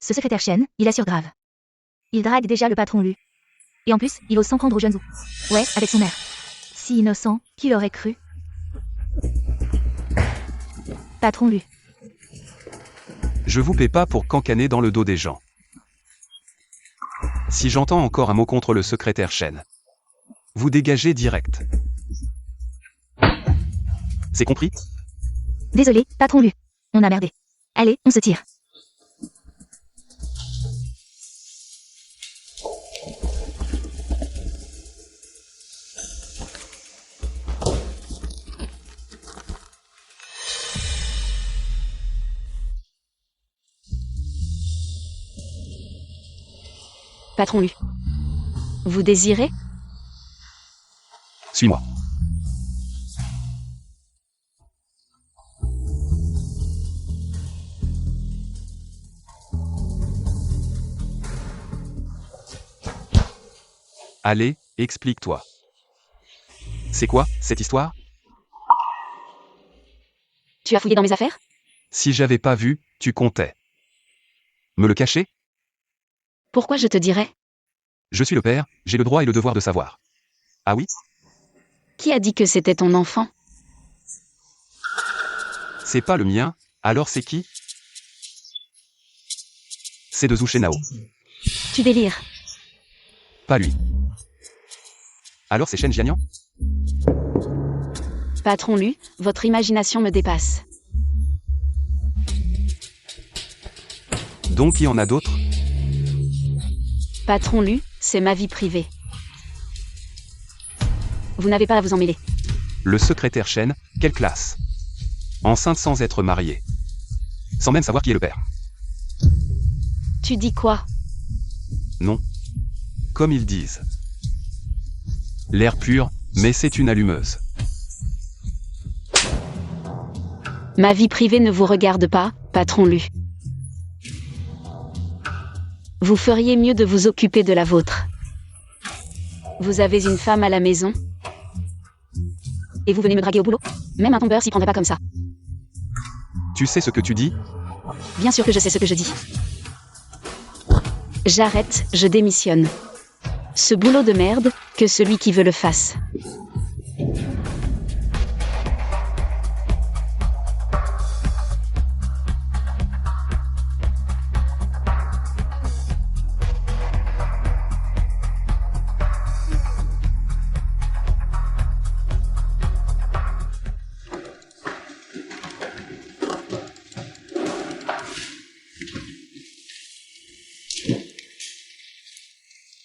Ce secrétaire Chen, il assure grave. Il drague déjà le patron Lu. Et en plus, il ose s'en prendre aux jeunes ou. Ouais, avec son air. Si innocent, qui l'aurait cru? Patron Lu. Je vous paie pas pour cancaner dans le dos des gens. Si j'entends encore un mot contre le secrétaire Chen, vous dégagez direct. C'est compris? Désolé, patron Lu. On a merdé. Allez, on se tire. Patron Lu. Vous désirez? Suis-moi. Allez, explique-toi. C'est quoi, cette histoire? Tu as fouillé dans mes affaires? Si j'avais pas vu, tu comptais. Me le cacher? Pourquoi je te dirais? Je suis le père, j'ai le droit et le devoir de savoir. Ah oui? Qui a dit que c'était ton enfant? C'est pas le mien, alors c'est qui? C'est de Zhu Shenao. Tu délires. Pas lui. Alors c'est Shen Jianian? Patron Lu, votre imagination me dépasse. Donc il y en a d'autres? Patron Lu, c'est ma vie privée. Vous n'avez pas à vous en mêler. Le secrétaire Shen, quelle classe? Enceinte sans être mariée. Sans même savoir qui est le père. Tu dis quoi? Non. Comme ils disent. L'air pur, mais c'est une allumeuse. Ma vie privée ne vous regarde pas, patron Lu. Vous feriez mieux de vous occuper de la vôtre. Vous avez une femme à la maison? Et vous venez me draguer au boulot? Même un tombeur s'y prendrait pas comme ça. Tu sais ce que tu dis? Bien sûr que je sais ce que je dis. J'arrête, je démissionne. Ce boulot de merde, que celui qui veut le fasse.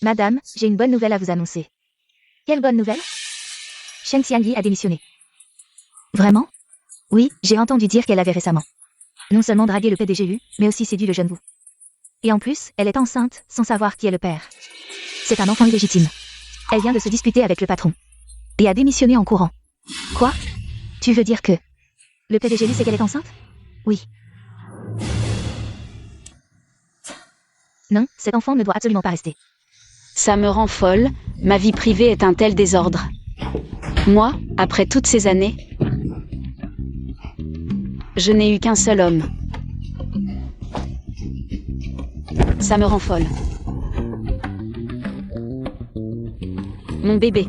Madame, j'ai une bonne nouvelle à vous annoncer. Quelle bonne nouvelle? Shen Xiangyi a démissionné. Vraiment? Oui, j'ai entendu dire qu'elle avait récemment non seulement dragué le PDG Lu, mais aussi séduit le jeune Wu. Et en plus, elle est enceinte, sans savoir qui est le père. C'est un enfant illégitime. Elle vient de se disputer avec le patron. Et a démissionné en courant. Quoi? Tu veux dire que le PDG Lu sait qu'elle est enceinte? Oui. Non, cet enfant ne doit absolument pas rester. Ça me rend folle, ma vie privée est un tel désordre. Moi, après toutes ces années, je n'ai eu qu'un seul homme. Ça me rend folle. Mon bébé.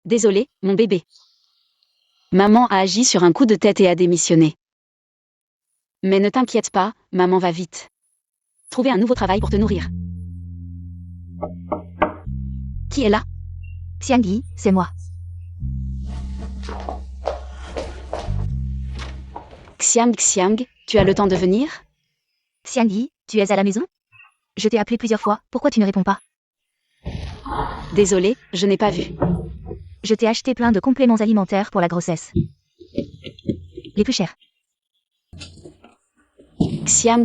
Désolé, mon bébé. Maman a agi sur un coup de tête et a démissionné. Mais ne t'inquiète pas, maman va vite. Trouver un nouveau travail pour te nourrir. Qui est là? Xiangyi, c'est moi. Xiang, tu as le temps de venir? Xiangyi, tu es à la maison? Je t'ai appelé plusieurs fois, pourquoi tu ne réponds pas? Désolé, je n'ai pas vu. Je t'ai acheté plein de compléments alimentaires pour la grossesse. Les plus chers. Xiang.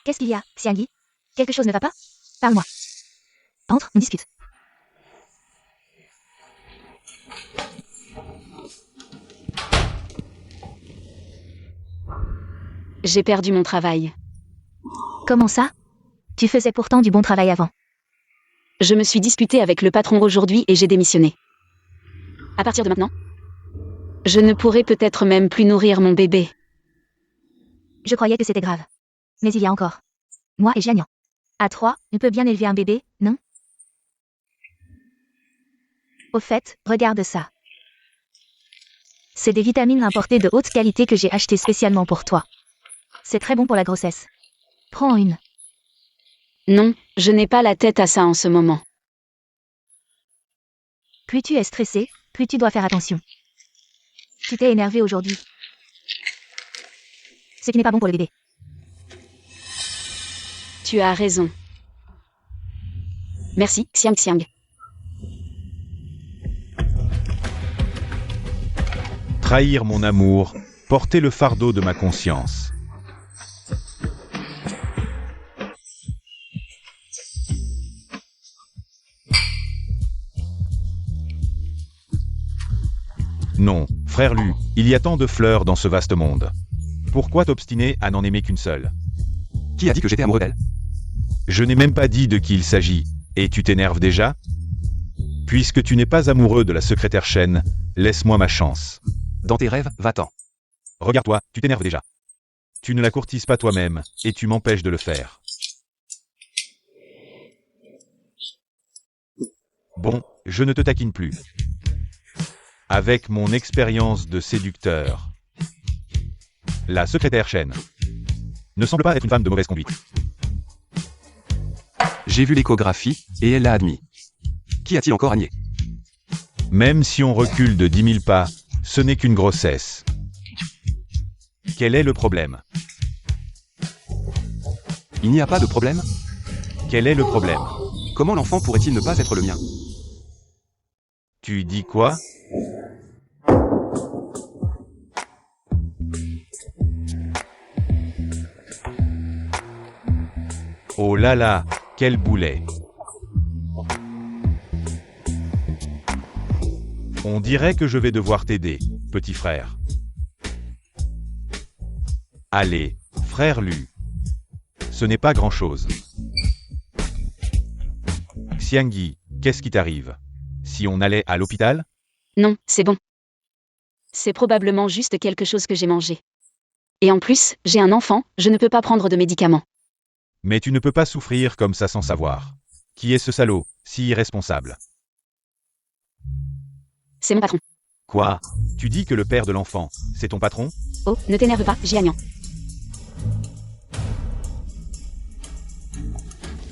Qu'est-ce qu'il y a, Xiangyi? Quelque chose ne va pas? Parle-moi. Entre, on discute. J'ai perdu mon travail. Comment ça? Tu faisais pourtant du bon travail avant. Je me suis disputée avec le patron aujourd'hui et j'ai démissionné. À partir de maintenant, je ne pourrai peut-être même plus nourrir mon bébé. Je croyais que c'était grave. Mais il y a encore moi et Jianian. À 3, on peut bien élever un bébé, non? Au fait, regarde ça. C'est des vitamines importées de haute qualité que j'ai achetées spécialement pour toi. C'est très bon pour la grossesse. Prends une. Non, je n'ai pas la tête à ça en ce moment. Plus tu es stressé, plus tu dois faire attention. Tu t'es énervé aujourd'hui. Ce qui n'est pas bon pour le bébé. Tu as raison. Merci, Xiang. Trahir mon amour, Porter le fardeau de ma conscience. Non, frère Lu, il y a tant de fleurs dans ce vaste monde. Pourquoi t'obstiner à n'en aimer qu'une seule? Qui a dit que j'étais amoureux d'elle? Je n'ai même pas dit de qui il s'agit, et tu t'énerves déjà? Puisque tu n'es pas amoureux de la secrétaire Shen, laisse-moi ma chance. Dans tes rêves, va-t'en. Regarde-toi, tu t'énerves déjà. Tu ne la courtises pas toi-même, et tu m'empêches de le faire. Bon, je ne te taquine plus. Avec mon expérience de séducteur, la secrétaire Shen ne semble pas être une femme de mauvaise conduite. J'ai vu l'échographie, et elle l'a admis. Qui a-t-il encore à nier? Même si on recule de 10 000 pas, ce n'est qu'une grossesse. Quel est le problème? Il n'y a pas de problème? Quel est le problème? Comment l'enfant pourrait-il ne pas être le mien? Tu dis quoi? Oh là là, quel boulet! On dirait que je vais devoir t'aider, petit frère. Allez, frère Lu. Ce n'est pas grand-chose. Xiangyi, qu'est-ce qui t'arrive? Si on allait à l'hôpital? Non, c'est bon. C'est probablement juste quelque chose que j'ai mangé. Et en plus, j'ai un enfant, je ne peux pas prendre de médicaments. Mais tu ne peux pas souffrir comme ça sans savoir. Qui est ce salaud, si irresponsable? C'est mon patron. Quoi? Tu dis que le père de l'enfant, c'est ton patron? Oh, ne t'énerve pas, Jianyan.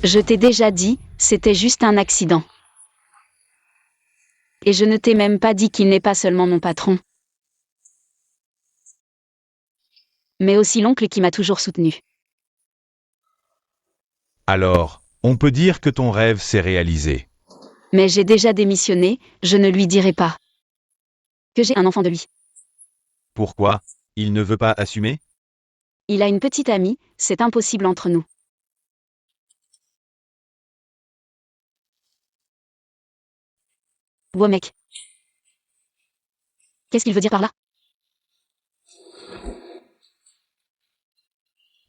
Je t'ai déjà dit, c'était juste un accident. Et je ne t'ai même pas dit qu'il n'est pas seulement mon patron, mais aussi l'oncle qui m'a toujours soutenu. Alors, on peut dire que ton rêve s'est réalisé. Mais j'ai déjà démissionné, je ne lui dirai pas que j'ai un enfant de lui. Pourquoi? Il ne veut pas assumer? Il a une petite amie, c'est impossible entre nous. Wow mec. Qu'est-ce qu'il veut dire par là?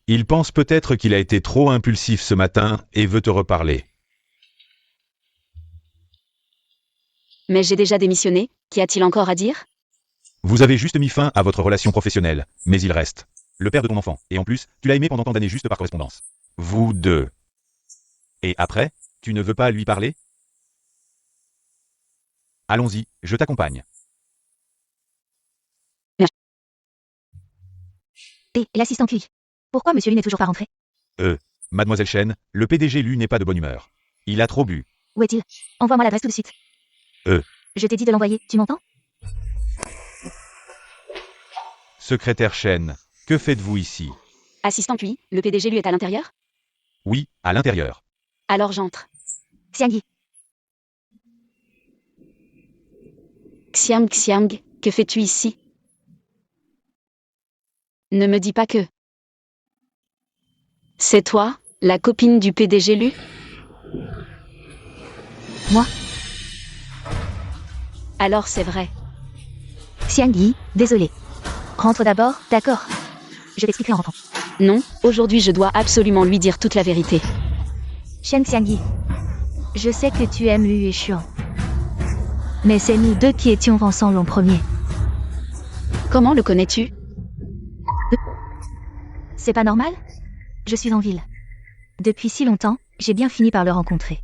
Il pense peut-être qu'il a été trop impulsif ce matin et veut te reparler. Mais j'ai déjà démissionné, qu'y a-t-il encore à dire? Vous avez juste mis fin à votre relation professionnelle, mais il reste le père de ton enfant, et en plus, tu l'as aimé pendant tant d'années juste par correspondance. Vous deux. Et après, tu ne veux pas lui parler? Allons-y, je t'accompagne. Et l'assistant QI. Pourquoi monsieur Lee n'est toujours pas rentré? Mademoiselle Shen, le PDG lui n'est pas de bonne humeur. Il a trop bu. Où est-il? Envoie-moi l'adresse tout de suite. Je t'ai dit de l'envoyer, tu m'entends? Secrétaire Shen, que faites-vous ici? Assistant QI, le PDG lui est à l'intérieur? Oui, à l'intérieur. Alors j'entre. Xiangyi. Xiang, que fais-tu ici? Ne me dis pas que... C'est toi, la copine du PDG Lu? Moi? Alors c'est vrai. Xiangyi, désolé. Rentre d'abord, d'accord? Je t'expliquerai en rentrant. Non, aujourd'hui je dois absolument lui dire toute la vérité. Shen Xiangyi. Je sais que tu aimes Lu et Xuan. Mais c'est nous deux qui étions ensemble en premier. Comment le connais-tu? C'est pas normal? Je suis en ville. Depuis si longtemps, j'ai bien fini par le rencontrer.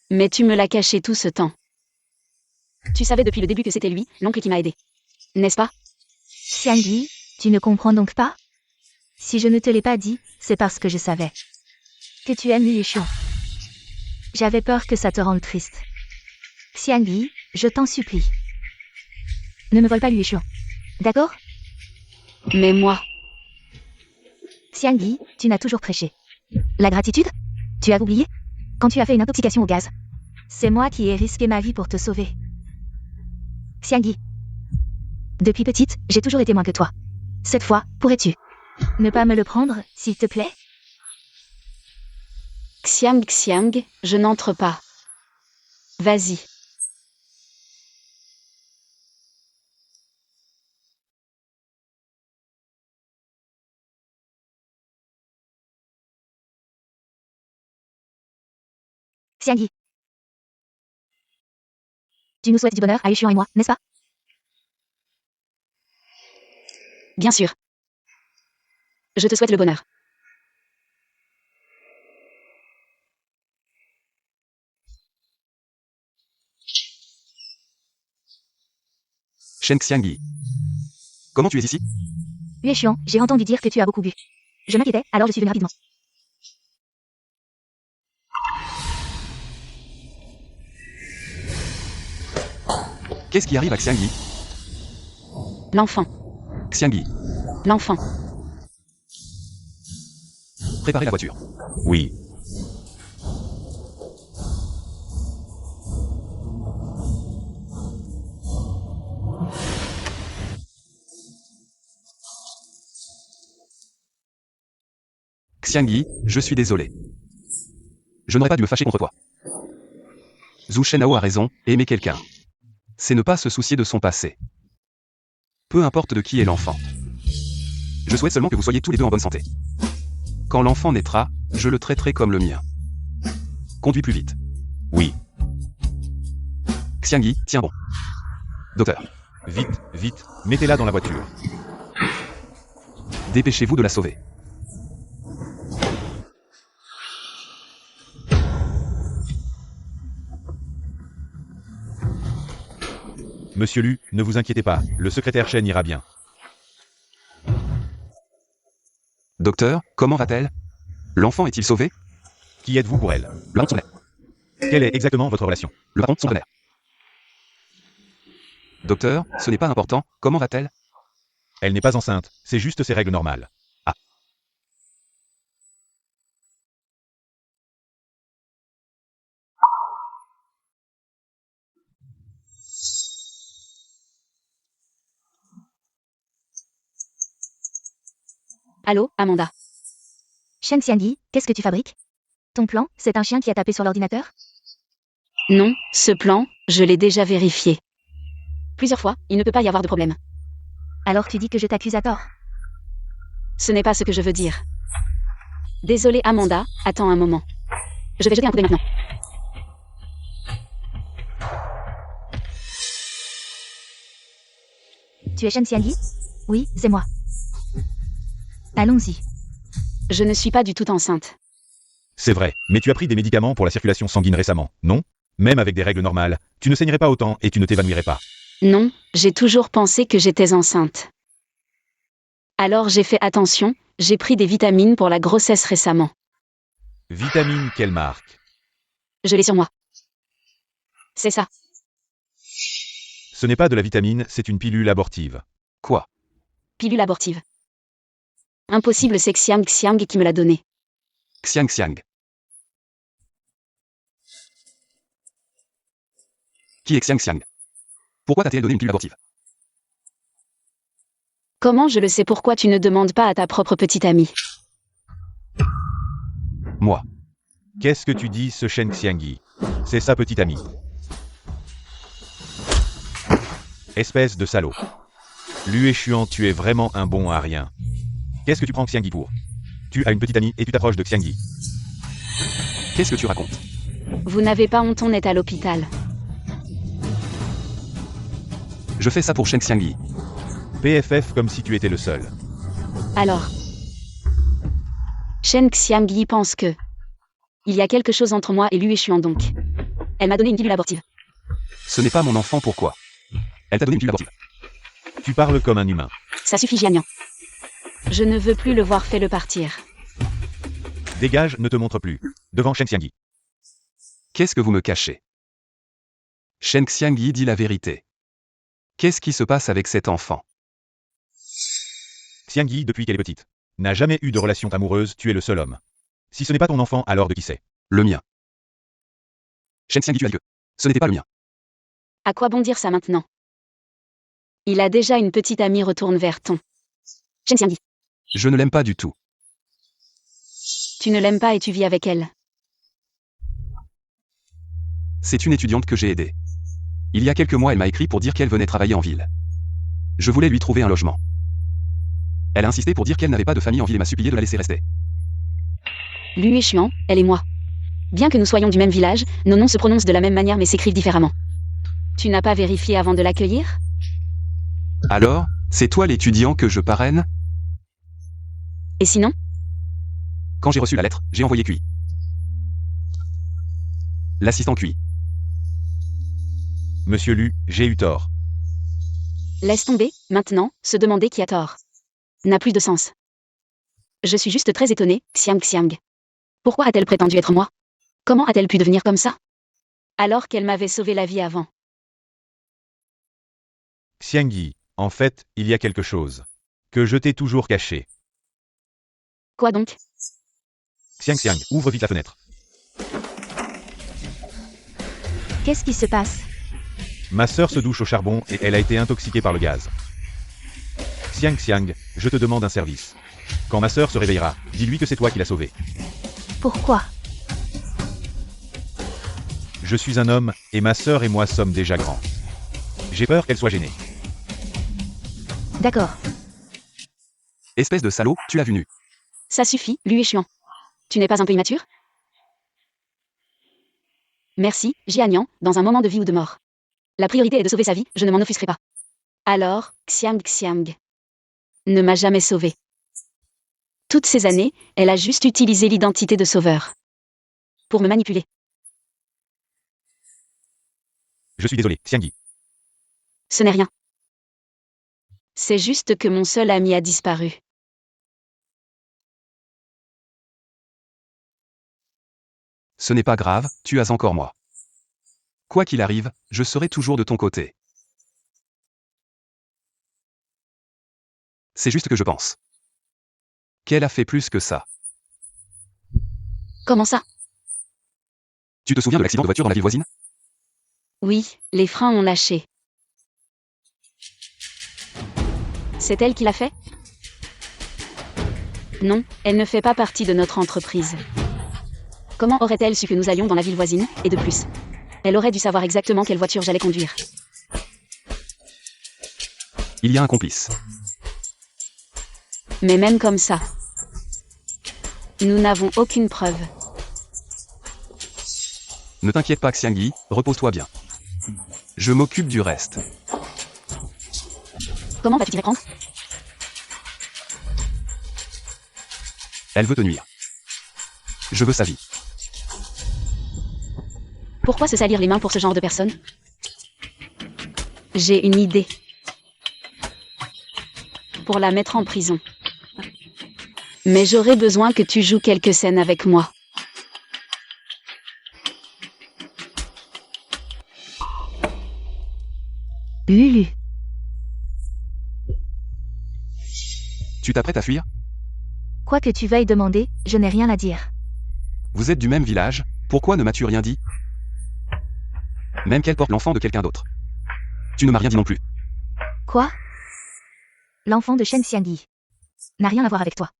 Mais tu me l'as caché tout ce temps. Tu savais depuis le début que c'était lui, l'oncle qui m'a aidé. N'est-ce pas? Xiangyi, tu ne comprends donc pas? Si je ne te l'ai pas dit, c'est parce que je savais que tu aimes Lu et Xuan. J'avais peur que ça te rende triste. Xiangyi, je t'en supplie. Ne me vole pas Lu et Xuan. D'accord? Mais moi... Xiangyi, tu n'as toujours prêché. La gratitude? Tu as oublié? Quand tu as fait une intoxication au gaz. C'est moi qui ai risqué ma vie pour te sauver. Xiangyi. Depuis petite, j'ai toujours été moins que toi. Cette fois, pourrais-tu ne pas me le prendre, s'il te plaît? Xiang, je n'entre pas. Vas-y. Xiangyi. Tu nous souhaites du bonheur à Yushuan et moi, n'est-ce pas? Bien sûr. Je te souhaite le bonheur. Shen Xiangyi. Comment tu es ici? Yushuan, j'ai entendu dire que tu as beaucoup bu. Je m'inquiétais, alors je suis venu rapidement. Qu'est-ce qui arrive à Xiangyi? L'enfant. Xiangyi, L'enfant. préparez la voiture. Oui. Xiangyi, je suis désolé. Je n'aurais pas dû me fâcher contre toi. Zhu Shenhao a raison, aimer quelqu'un, c'est ne pas se soucier de son passé. Peu importe de qui est l'enfant. Je souhaite seulement que vous soyez tous les deux en bonne santé. Quand l'enfant naîtra, je le traiterai comme le mien. Conduis plus vite. Oui. Xiangyi, tiens bon. Docteur, Vite, vite, mettez-la dans la voiture. dépêchez-vous de la sauver. Monsieur Lu, ne vous inquiétez pas, le secrétaire Shen ira bien. Docteur, comment va-t-elle? L'enfant est-il sauvé? Qui êtes-vous pour elle? Le patron de son père. Quelle est exactement votre relation? Le patron de son tonnerre. Docteur, ce n'est pas important, comment va-t-elle? Elle n'est pas enceinte, c'est juste ses règles normales. Allô, Amanda. Shen Xiangyi, qu'est-ce que tu fabriques? Ton plan, c'est un chien qui a tapé sur l'ordinateur? Non, ce plan, je l'ai déjà vérifié. Plusieurs fois, il ne peut pas y avoir de problème. Alors tu dis que je t'accuse à tort. Ce n'est pas ce que je veux dire. Désolée Amanda, attends un moment. Je vais jeter un coup d'œil maintenant. Tu es Shen Xiangyi? Oui, c'est moi. Allons-y. Je ne suis pas du tout enceinte. C'est vrai, mais tu as pris des médicaments pour la circulation sanguine récemment, non? Même avec des règles normales, tu ne saignerais pas autant et tu ne t'évanouirais pas. Non, j'ai toujours pensé que j'étais enceinte. Alors j'ai fait attention, j'ai pris des vitamines pour la grossesse récemment. Vitamine, quelle marque? Je l'ai sur moi. C'est ça. Ce n'est pas de la vitamine, c'est une pilule abortive. Quoi? Pilule abortive. Impossible, c'est Xiang qui me l'a donnée. Xiang. Qui est Xiang? Pourquoi t'a-t-elle donné une pilule abortive? Comment je le sais? Pourquoi tu ne demandes pas à ta propre petite amie? Moi. Qu'est-ce que tu dis, ce Shen Xiangyi? C'est sa petite amie. Espèce de salaud. Lu Échuan, tu es vraiment un bon à rien. Qu'est-ce que tu prends Xiangyi pour? Tu as une petite amie et tu t'approches de Xiangyi. Qu'est-ce que tu racontes? Vous n'avez pas honte, on est à l'hôpital. Je fais ça pour Shen Xiangyi. PFF comme si tu étais le seul. Alors. Shen Xiangyi pense que... Il y a quelque chose entre moi et lui et Chuan donc. Elle m'a donné une pilule abortive. Ce n'est pas mon enfant, pourquoi? Elle t'a donné une pilule abortive. Tu parles comme un humain. Ça suffit, Jianyan. Je ne veux plus le voir, fais-le partir. Dégage, ne te montre plus. Devant Shen Xiangyi. Qu'est-ce que vous me cachez? Shen Xiangyi dit la vérité. Qu'est-ce qui se passe avec cet enfant? Xiangyi, depuis qu'elle est petite, n'a jamais eu de relation amoureuse, tu es le seul homme. Si ce n'est pas ton enfant, alors de qui c'est? Le mien. Shen Xiangyi, tu as dit que ce n'était pas le mien. À quoi bon dire ça maintenant? Il a déjà une petite amie, retourne vers ton Shen Xiangyi. Je ne l'aime pas du tout. Tu ne l'aimes pas et tu vis avec elle. C'est une étudiante que j'ai aidée. Il y a quelques mois, elle m'a écrit pour dire qu'elle venait travailler en ville. Je voulais lui trouver un logement. Elle a insisté pour dire qu'elle n'avait pas de famille en ville et m'a supplié de la laisser rester. Lui et Xuan, elle et moi. Bien que nous soyons du même village, nos noms se prononcent de la même manière mais s'écrivent différemment. Tu n'as pas vérifié avant de l'accueillir? Alors, c'est toi l'étudiant que je parraine? Et sinon? Quand j'ai reçu la lettre, j'ai envoyé QI. L'assistant QI. Monsieur Lu, j'ai eu tort. Laisse tomber, maintenant, se demander qui a tort. N'a plus de sens. Je suis juste très étonnée, Xiang. Pourquoi a-t-elle prétendu être moi? Comment a-t-elle pu devenir comme ça? Alors qu'elle m'avait sauvé la vie avant. Xiangyi, en fait, il y a quelque chose que je t'ai toujours caché. Quoi donc? Xiang, ouvre vite la fenêtre. Qu'est-ce qui se passe? Ma sœur se douche au charbon et elle a été intoxiquée par le gaz. Xiang, je te demande un service. Quand ma sœur se réveillera, dis-lui que c'est toi qui l'as sauvée. Pourquoi? Je suis un homme, et ma sœur et moi sommes déjà grands. J'ai peur qu'elle soit gênée. D'accord. Espèce de salaud, tu l'as vu nu. Ça suffit, lui et Xuan. Tu n'es pas un peu immature? Merci, Jianian, dans un moment de vie ou de mort. La priorité est de sauver sa vie, je ne m'en offusquerai pas. Alors, Xiang ne m'a jamais sauvé. Toutes ces années, elle a juste utilisé l'identité de sauveur. Pour me manipuler. Je suis désolé, Xiangyi. Ce n'est rien. C'est juste que mon seul ami a disparu. Ce n'est pas grave, tu as encore moi. Quoi qu'il arrive, je serai toujours de ton côté. C'est juste que je pense qu'elle a fait plus que ça. Comment ça? Tu te souviens de l'accident de voiture dans la ville voisine? Oui, les freins ont lâché. C'est elle qui l'a fait? Non, elle ne fait pas partie de notre entreprise. Comment aurait-elle su que nous allions dans la ville voisine, et de plus? Elle aurait dû savoir exactement quelle voiture j'allais conduire. Il y a un complice. Mais même comme ça, nous n'avons aucune preuve. Ne t'inquiète pas Xiangyi, repose-toi bien. Je m'occupe du reste. Comment vas-tu t'y prendre? Elle veut te nuire. Je veux sa vie. Pourquoi se salir les mains pour ce genre de personne? J'ai une idée. Pour la mettre en prison. Mais j'aurais besoin que tu joues quelques scènes avec moi. Lulu. Tu t'apprêtes à fuir? Quoi que tu veuilles demander, je n'ai rien à dire. Vous êtes du même village, pourquoi ne m'as-tu rien dit? Même qu'elle porte l'enfant de quelqu'un d'autre. Tu ne m'as rien dit non plus. Quoi? L'enfant de Shen Xiangyi n'a rien à voir avec toi.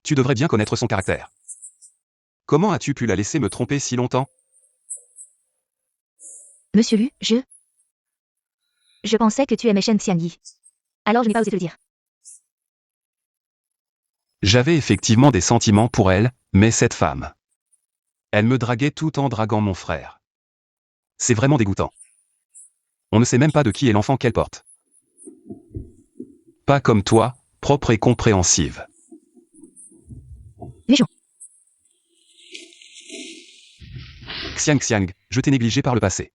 Tu devrais bien connaître son caractère. Comment as-tu pu la laisser me tromper si longtemps? Monsieur Lu, je pensais que tu aimais Shen Xiangyi. Alors je n'ai pas osé te le dire. J'avais effectivement des sentiments pour elle, mais cette femme. Elle me draguait tout en draguant mon frère. C'est vraiment dégoûtant. On ne sait même pas de qui est l'enfant qu'elle porte. Pas comme toi, propre et compréhensive. Légion. Xiang, je t'ai négligé par le passé.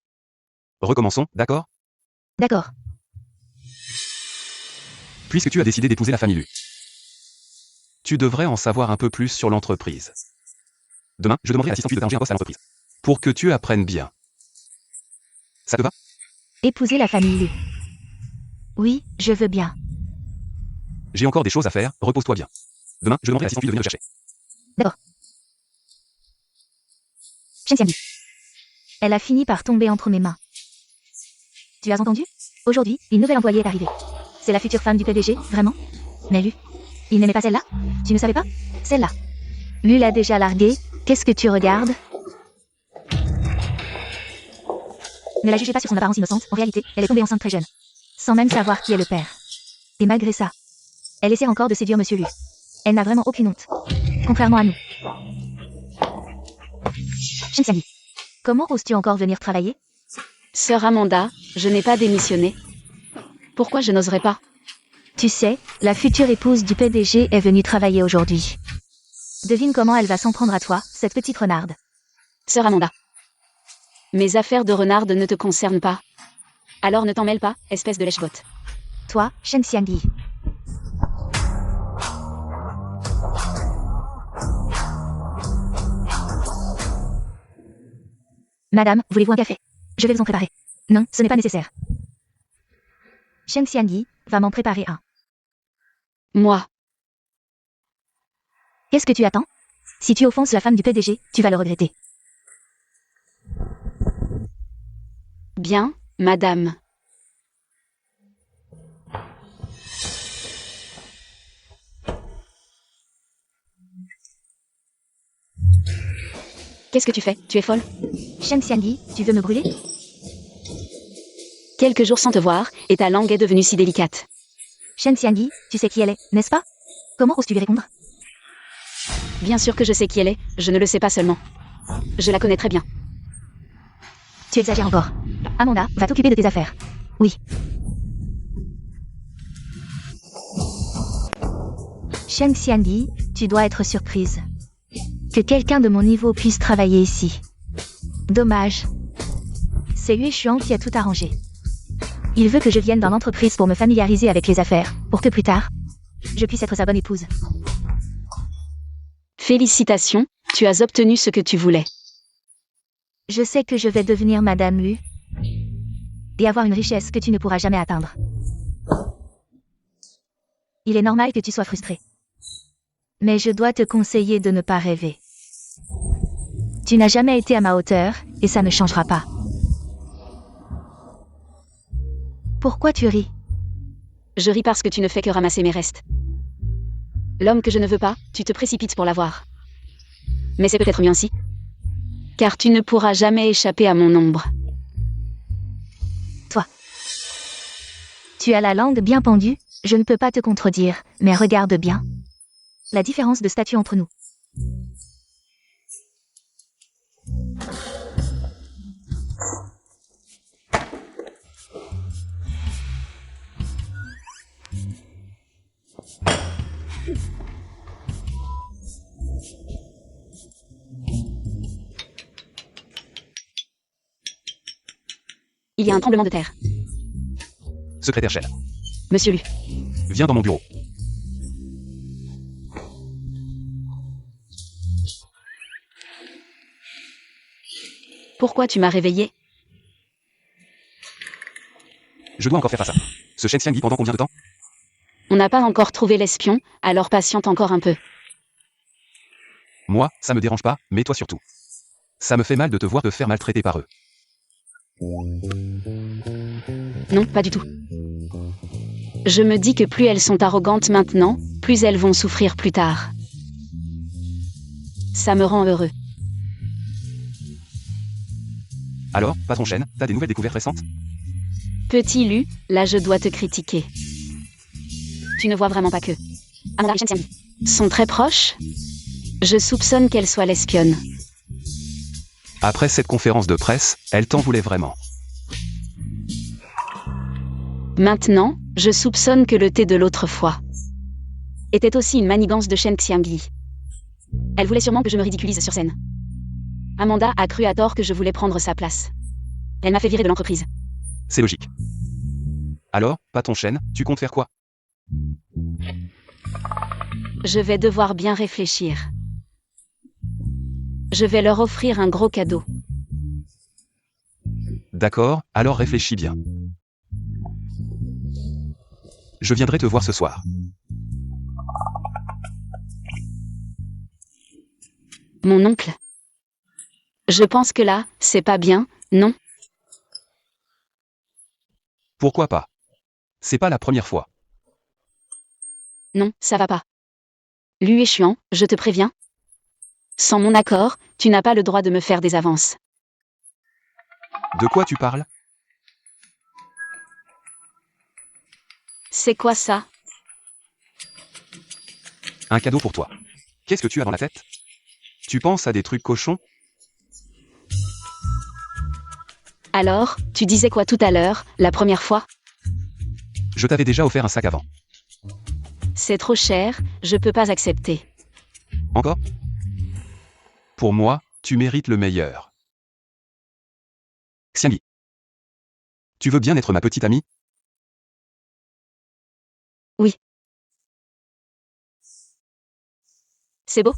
Recommençons, d'accord? D'accord. Puisque tu as décidé d'épouser la famille Lu. Tu devrais en savoir un peu plus sur l'entreprise. Demain, je demanderai à l'assistant de t'arranger un poste à l'entreprise. Pour que tu apprennes bien. Ça te va? Épouser la famille Lu. Oui, je veux bien. J'ai encore des choses à faire, repose-toi bien. Demain, je demanderai à l'assistant de venir me chercher. D'accord. Shen Xiangyi. Elle a fini par tomber entre mes mains. Tu as entendu? Aujourd'hui, une nouvelle employée est arrivée. C'est la future femme du PDG, vraiment? Mais Lu, Il n'aimait pas celle-là? Tu ne savais pas? Celle-là. Lui l'a déjà larguée. Qu'est-ce que tu regardes? Ne la jugez pas sur son apparence innocente. En réalité, elle est tombée enceinte très jeune. Sans même savoir qui est le père. Et malgré ça, elle essaie encore de séduire Monsieur Lu. Elle n'a vraiment aucune honte. Contrairement à nous. Shen Xiangyi, comment oses-tu encore venir travailler? Sœur Amanda, je n'ai pas démissionné. Pourquoi je n'oserais pas? Tu sais, la future épouse du PDG est venue travailler aujourd'hui. Devine comment elle va s'en prendre à toi, cette petite renarde. Sœur Amanda. Mes affaires de renarde ne te concernent pas. Alors ne t'en mêle pas, espèce de lèche-botte. Toi, Shen Xiangyi. Madame, voulez-vous un café? Je vais vous en préparer. Non, ce n'est pas nécessaire. Shen Xiangyi va m'en préparer un. Moi. Qu'est-ce que tu attends? Si tu offenses la femme du PDG, tu vas le regretter. Bien, madame. Qu'est-ce que tu fais? Tu es folle? Shen Xiangyi, tu veux me brûler? Quelques jours sans te voir, et ta langue est devenue si délicate. Shen Xiangyi, tu sais qui elle est, n'est-ce pas? Comment oses-tu lui répondre? Bien sûr que je sais qui elle est, je ne le sais pas seulement. Je la connais très bien. Tu exagères encore. Amanda, va t'occuper de tes affaires. Oui. Shen Xiangyi, tu dois être surprise. Que quelqu'un de mon niveau puisse travailler ici. Dommage. C'est Yue Xuan qui a tout arrangé. Il veut que je vienne dans l'entreprise pour me familiariser avec les affaires, pour que plus tard, je puisse être sa bonne épouse. Félicitations, tu as obtenu ce que tu voulais. Je sais que je vais devenir Madame Lu et avoir une richesse que tu ne pourras jamais atteindre. Il est normal que tu sois frustré. Mais je dois te conseiller de ne pas rêver. Tu n'as jamais été à ma hauteur, et ça ne changera pas. Pourquoi tu ris? Je ris parce que tu ne fais que ramasser mes restes. L'homme que je ne veux pas, tu te précipites pour l'avoir. Mais c'est peut-être mieux ainsi. Car tu ne pourras jamais échapper à mon ombre. Toi. Tu as la langue bien pendue, je ne peux pas te contredire, mais regarde bien. La différence de statut entre nous. Il y a un tremblement de terre. Secrétaire Shen. Monsieur Lu. Viens dans mon bureau. Pourquoi tu m'as réveillé? Je dois encore faire face à ce Shen Xiangyi pendant combien de temps? On n'a pas encore trouvé l'espion, alors patiente encore un peu. Moi, ça me dérange pas, mais toi surtout. Ça me fait mal de te voir te faire maltraiter par eux. Non, pas du tout. Je me dis que plus elles sont arrogantes maintenant, plus elles vont souffrir plus tard. Ça me rend heureux. Alors, patron Shen, t'as des nouvelles découvertes récentes? Petit Lu, là je dois te critiquer. Tu ne vois vraiment pas que Amanda et Shen Xiangyi sont très proches? Je soupçonne qu'elle soit l'espionne. Après cette conférence de presse, elle t'en voulait vraiment. Maintenant, je soupçonne que le thé de l'autre fois était aussi une manigance de Shen Xiangyi. Elle voulait sûrement que je me ridiculise sur scène. Amanda a cru à tort que je voulais prendre sa place. Elle m'a fait virer de l'entreprise. C'est logique. Alors, patron Shen, tu comptes faire quoi? Je vais devoir bien réfléchir. Je vais leur offrir un gros cadeau. D'accord, alors réfléchis bien. Je viendrai te voir ce soir. Mon oncle. Je pense que là, c'est pas bien, non? Pourquoi pas? C'est pas la première fois. Non, ça va pas. Lu échéant, je te préviens. Sans mon accord, tu n'as pas le droit de me faire des avances. De quoi tu parles? C'est quoi ça? Un cadeau pour toi. Qu'est-ce que tu as dans la tête? Tu penses à des trucs cochons? Alors, tu disais quoi tout à l'heure, la première fois? Je t'avais déjà offert un sac avant. C'est trop cher, je peux pas accepter. Encore? Pour moi, tu mérites le meilleur. Xiangyi. Tu veux bien être ma petite amie? Oui. C'est beau?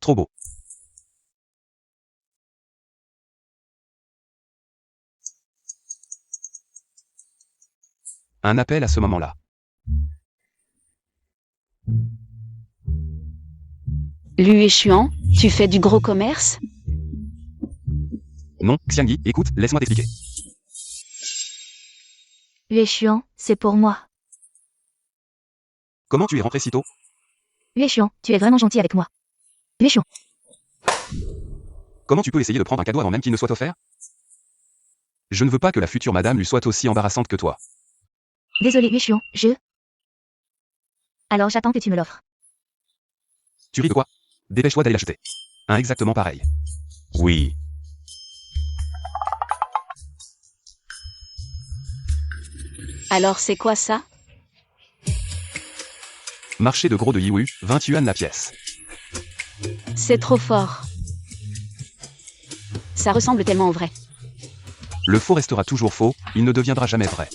Trop beau. Un appel à ce moment-là. Lu échéant, tu fais du gros commerce? Non, Xiangyi, écoute, laisse-moi t'expliquer. Léchuan, c'est pour moi. Comment tu es rentré si tôt? Léchuan, tu es vraiment gentil avec moi. Léchuan, Comment tu peux essayer de prendre un cadeau avant même qu'il ne soit offert? Je ne veux pas que la future madame lui soit aussi embarrassante que toi. désolé Léchuan, Alors j'attends que tu me l'offres. Tu ris de quoi? Dépêche-toi d'aller l'acheter. Un exactement pareil. Oui. Alors c'est quoi ça? Marché de gros de Yiwu, 20 yuan la pièce. C'est trop fort. Ça ressemble tellement au vrai. Le faux restera toujours faux, il ne deviendra jamais vrai.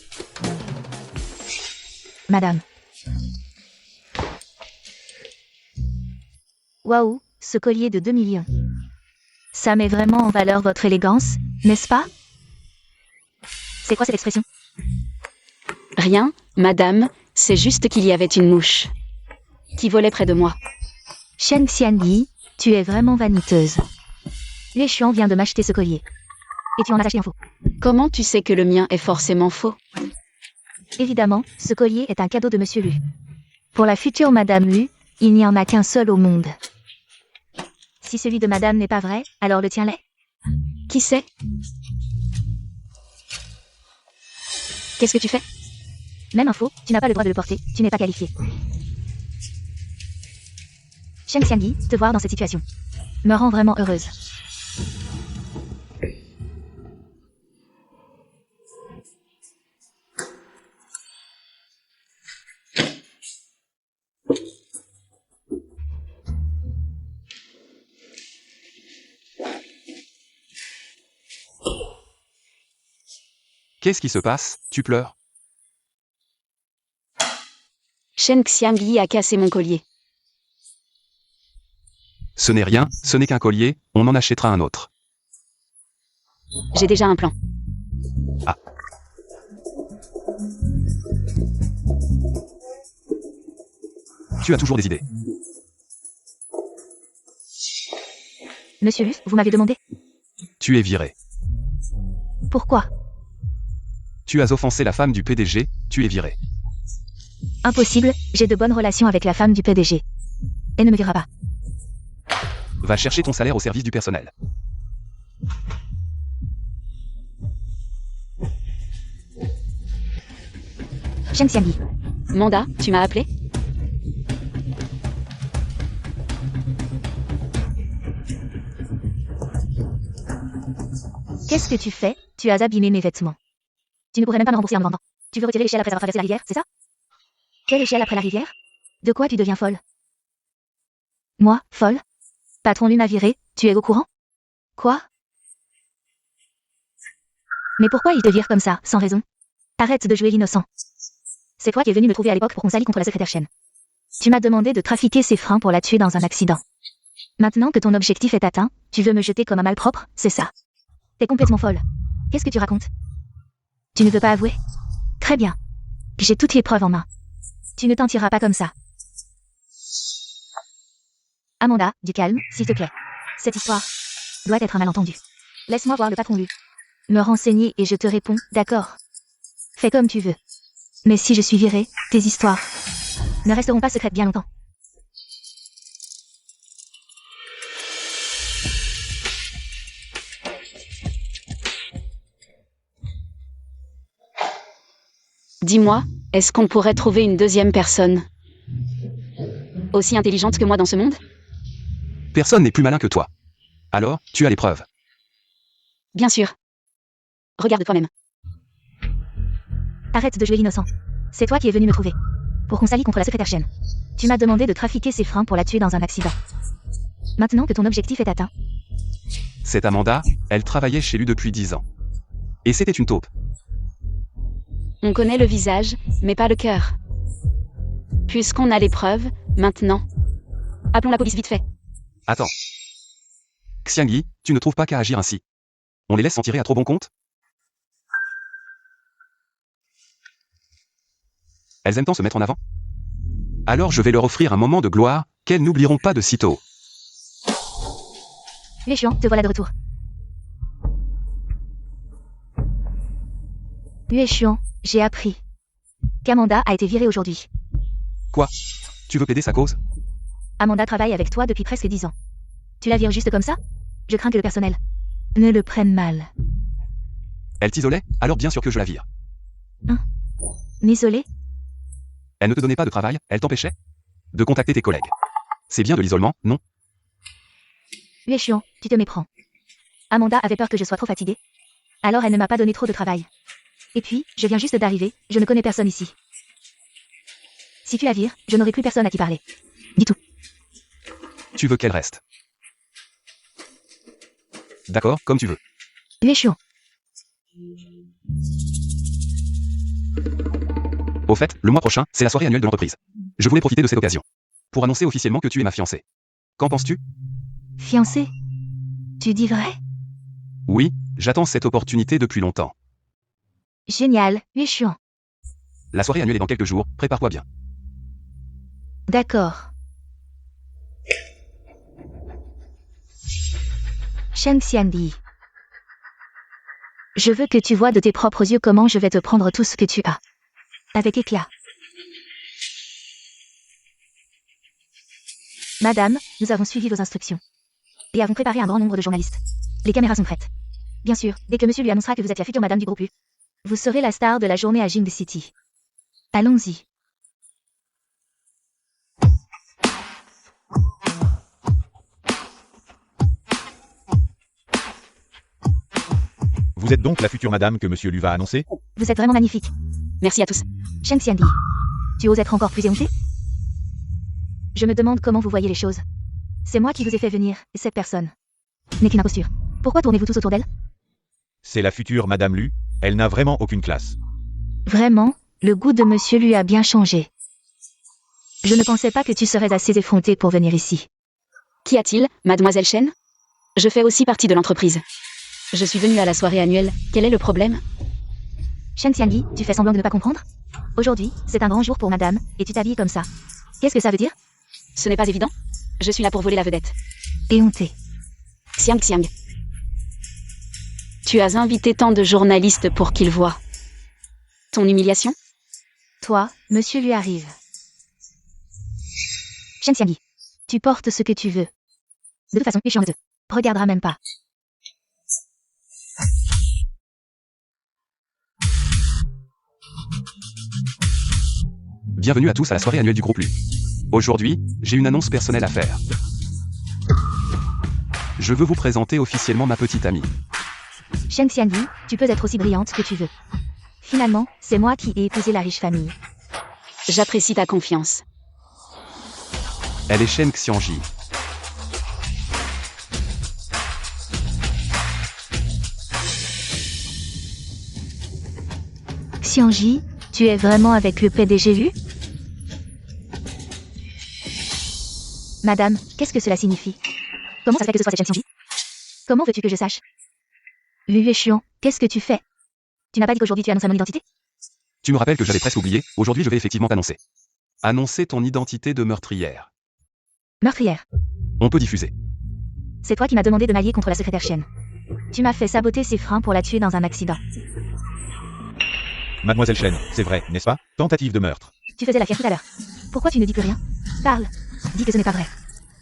Madame. Waouh, ce collier de 2 millions. Ça met vraiment en valeur votre élégance, n'est-ce pas? C'est quoi cette expression? Rien, madame, c'est juste qu'il y avait une mouche qui volait près de moi. Shen Xianyi, tu es vraiment vaniteuse. Léchuan vient de m'acheter ce collier. Et tu en as acheté un faux. Comment tu sais que le mien est forcément faux? Évidemment, ce collier est un cadeau de Monsieur Lu. Pour la future Madame Lu, il n'y en a qu'un seul au monde. Si celui de Madame n'est pas vrai, alors le tien l'est. Qui sait? Qu'est-ce que tu fais? Même un faux, tu n'as pas le droit de le porter, tu n'es pas qualifié. Shen Xianyi, te voir dans cette situation me rend vraiment heureuse. Qu'est-ce qui se passe? Tu pleures? Shen Xiangyi a cassé mon collier. Ce n'est rien, ce n'est qu'un collier, on en achètera un autre. J'ai déjà un plan. Ah. Tu as toujours des idées. Monsieur Lu, vous m'avez demandé. Tu es viré. Pourquoi? Tu as offensé la femme du PDG, tu es viré. Impossible, j'ai de bonnes relations avec la femme du PDG. Elle ne me virera pas. Va chercher ton salaire au service du personnel. Shen Xianyi. Manda, tu m'as appelé? Qu'est-ce que tu fais? Tu as abîmé mes vêtements. Tu ne pourrais même pas me rembourser en me vendant. Tu veux retirer l'échelle après avoir traversé la rivière, c'est ça? Quelle échelle après la rivière? De quoi tu deviens folle? Moi, folle? Patron Lu m'a viré, tu es au courant? Quoi? Mais pourquoi il te vire comme ça, sans raison? Arrête de jouer l'innocent. C'est toi qui es venu me trouver à l'époque pour qu'on s'allie contre la secrétaire Shen. Tu m'as demandé de trafiquer ses freins pour la tuer dans un accident. Maintenant que ton objectif est atteint, tu veux me jeter comme un malpropre, c'est ça? T'es complètement folle. Qu'est-ce que tu racontes? Tu ne veux pas avouer? Très bien. J'ai toutes les preuves en main. Tu ne t'en tireras pas comme ça. Amanda, du calme, s'il te plaît. Cette histoire doit être un malentendu. Laisse-moi voir le patron Lu. Me renseigner et je te réponds, d'accord. Fais comme tu veux. Mais si je suis virée, tes histoires ne resteront pas secrètes bien longtemps. Dis-moi, est-ce qu'on pourrait trouver une deuxième personne aussi intelligente que moi dans ce monde? Personne n'est plus malin que toi. Alors, tu as les preuves. Bien sûr. Regarde toi-même. Arrête de jouer l'innocent. C'est toi qui es venu me trouver. Pour qu'on s'allie contre la secrétaire Chen. Tu m'as demandé de trafiquer ses freins pour la tuer dans un accident. Maintenant que ton objectif est atteint. Cette Amanda, elle travaillait chez lui depuis 10 ans. Et c'était une taupe. On connaît le visage, mais pas le cœur. Puisqu'on a les preuves, maintenant. Appelons la police vite fait. Attends. Xiangyi, tu ne trouves pas qu'à agir ainsi? On les laisse s'en tirer à trop bon compte? Elles aiment tant se mettre en avant? Alors je vais leur offrir un moment de gloire, qu'elles n'oublieront pas de sitôt. Les Chuan, te voilà de retour. Yue Xuan, j'ai appris qu'Amanda a été virée aujourd'hui. Quoi? Tu veux plaider sa cause? Amanda travaille avec toi depuis presque 10 ans. Tu la vires juste comme ça? Je crains que le personnel ne le prenne mal. Elle t'isolait? Alors bien sûr que je la vire. M'isoler? Elle ne te donnait pas de travail, elle t'empêchait de contacter tes collègues. C'est bien de l'isolement, non? Yue Xuan, tu te méprends. Amanda avait peur que je sois trop fatiguée. Alors elle ne m'a pas donné trop de travail. Et puis, je viens juste d'arriver, je ne connais personne ici. Si tu la vires, je n'aurai plus personne à qui parler. Dis tout. Tu veux qu'elle reste? D'accord, comme tu veux. Yue Xuan. Au fait, le mois prochain, c'est la soirée annuelle de l'entreprise. Je voulais profiter de cette occasion pour annoncer officiellement que tu es ma fiancée. Qu'en penses-tu? Fiancée? Tu dis vrai? Oui, j'attends cette opportunité depuis longtemps. Génial, Yue Xuan. La soirée annuelle est dans quelques jours, prépare-toi bien. D'accord. Shen Xiangyi. Je veux que tu vois de tes propres yeux comment je vais te prendre tout ce que tu as. Avec éclat. Madame, nous avons suivi vos instructions. Et avons préparé un grand nombre de journalistes. Les caméras sont prêtes. Bien sûr, dès que monsieur lui annoncera que vous êtes la future madame du groupe U, vous serez la star de la journée à Jing City. Allons-y. Vous êtes donc la future madame que monsieur lui va annoncer? Vous êtes vraiment magnifique. Merci à tous. Shen Xiangyi. Tu oses être encore plus éhontée? Je me demande comment vous voyez les choses. C'est moi qui vous ai fait venir, et cette personne n'est qu'une imposture. Pourquoi tournez-vous tous autour d'elle? C'est la future madame Lu, elle n'a vraiment aucune classe. Vraiment, le goût de monsieur lui a bien changé. Je ne pensais pas que tu serais assez effrontée pour venir ici. Qu'y a-t-il, mademoiselle Chen? Je fais aussi partie de l'entreprise. Je suis venue à la soirée annuelle, quel est le problème? Shen Xiangyi, tu fais semblant de ne pas comprendre? Aujourd'hui, c'est un grand jour pour madame, et tu t'habilles comme ça. Qu'est-ce que ça veut dire? Ce n'est pas évident. Je suis là pour voler la vedette. Éhontée. Xiang. Tu as invité tant de journalistes pour qu'ils voient ton humiliation? Toi, monsieur lui arrive. Shen Xiangyi, tu portes ce que tu veux. De toute façon, Yue Xuan ne te regardera même pas. Bienvenue à tous à la soirée annuelle du groupe Lu. Aujourd'hui, j'ai une annonce personnelle à faire. Je veux vous présenter officiellement ma petite amie. Shen Xiangyi, tu peux être aussi brillante que tu veux. Finalement, c'est moi qui ai épousé la riche famille. J'apprécie ta confiance. Elle est Shen Xiangyi. Xiangyi, tu es vraiment avec le PDG Lu? Madame, qu'est-ce que cela signifie? Comment ça se fait que ce soit cette Shen Xiangyi? Comment veux-tu que je sache? Yue Xuan, qu'est-ce que tu fais? Tu n'as pas dit qu'aujourd'hui tu annonces mon identité? Tu me rappelles que j'avais presque oublié, aujourd'hui je vais effectivement t'annoncer. Annoncer ton identité de meurtrière. Meurtrière. On peut diffuser. C'est toi qui m'as demandé de m'allier contre la secrétaire Chen. Tu m'as fait saboter ses freins pour la tuer dans un accident. Mademoiselle Chen, c'est vrai, n'est-ce pas? Tentative de meurtre. Tu faisais la fière tout à l'heure. Pourquoi tu ne dis plus rien? Parle. Dis que ce n'est pas vrai.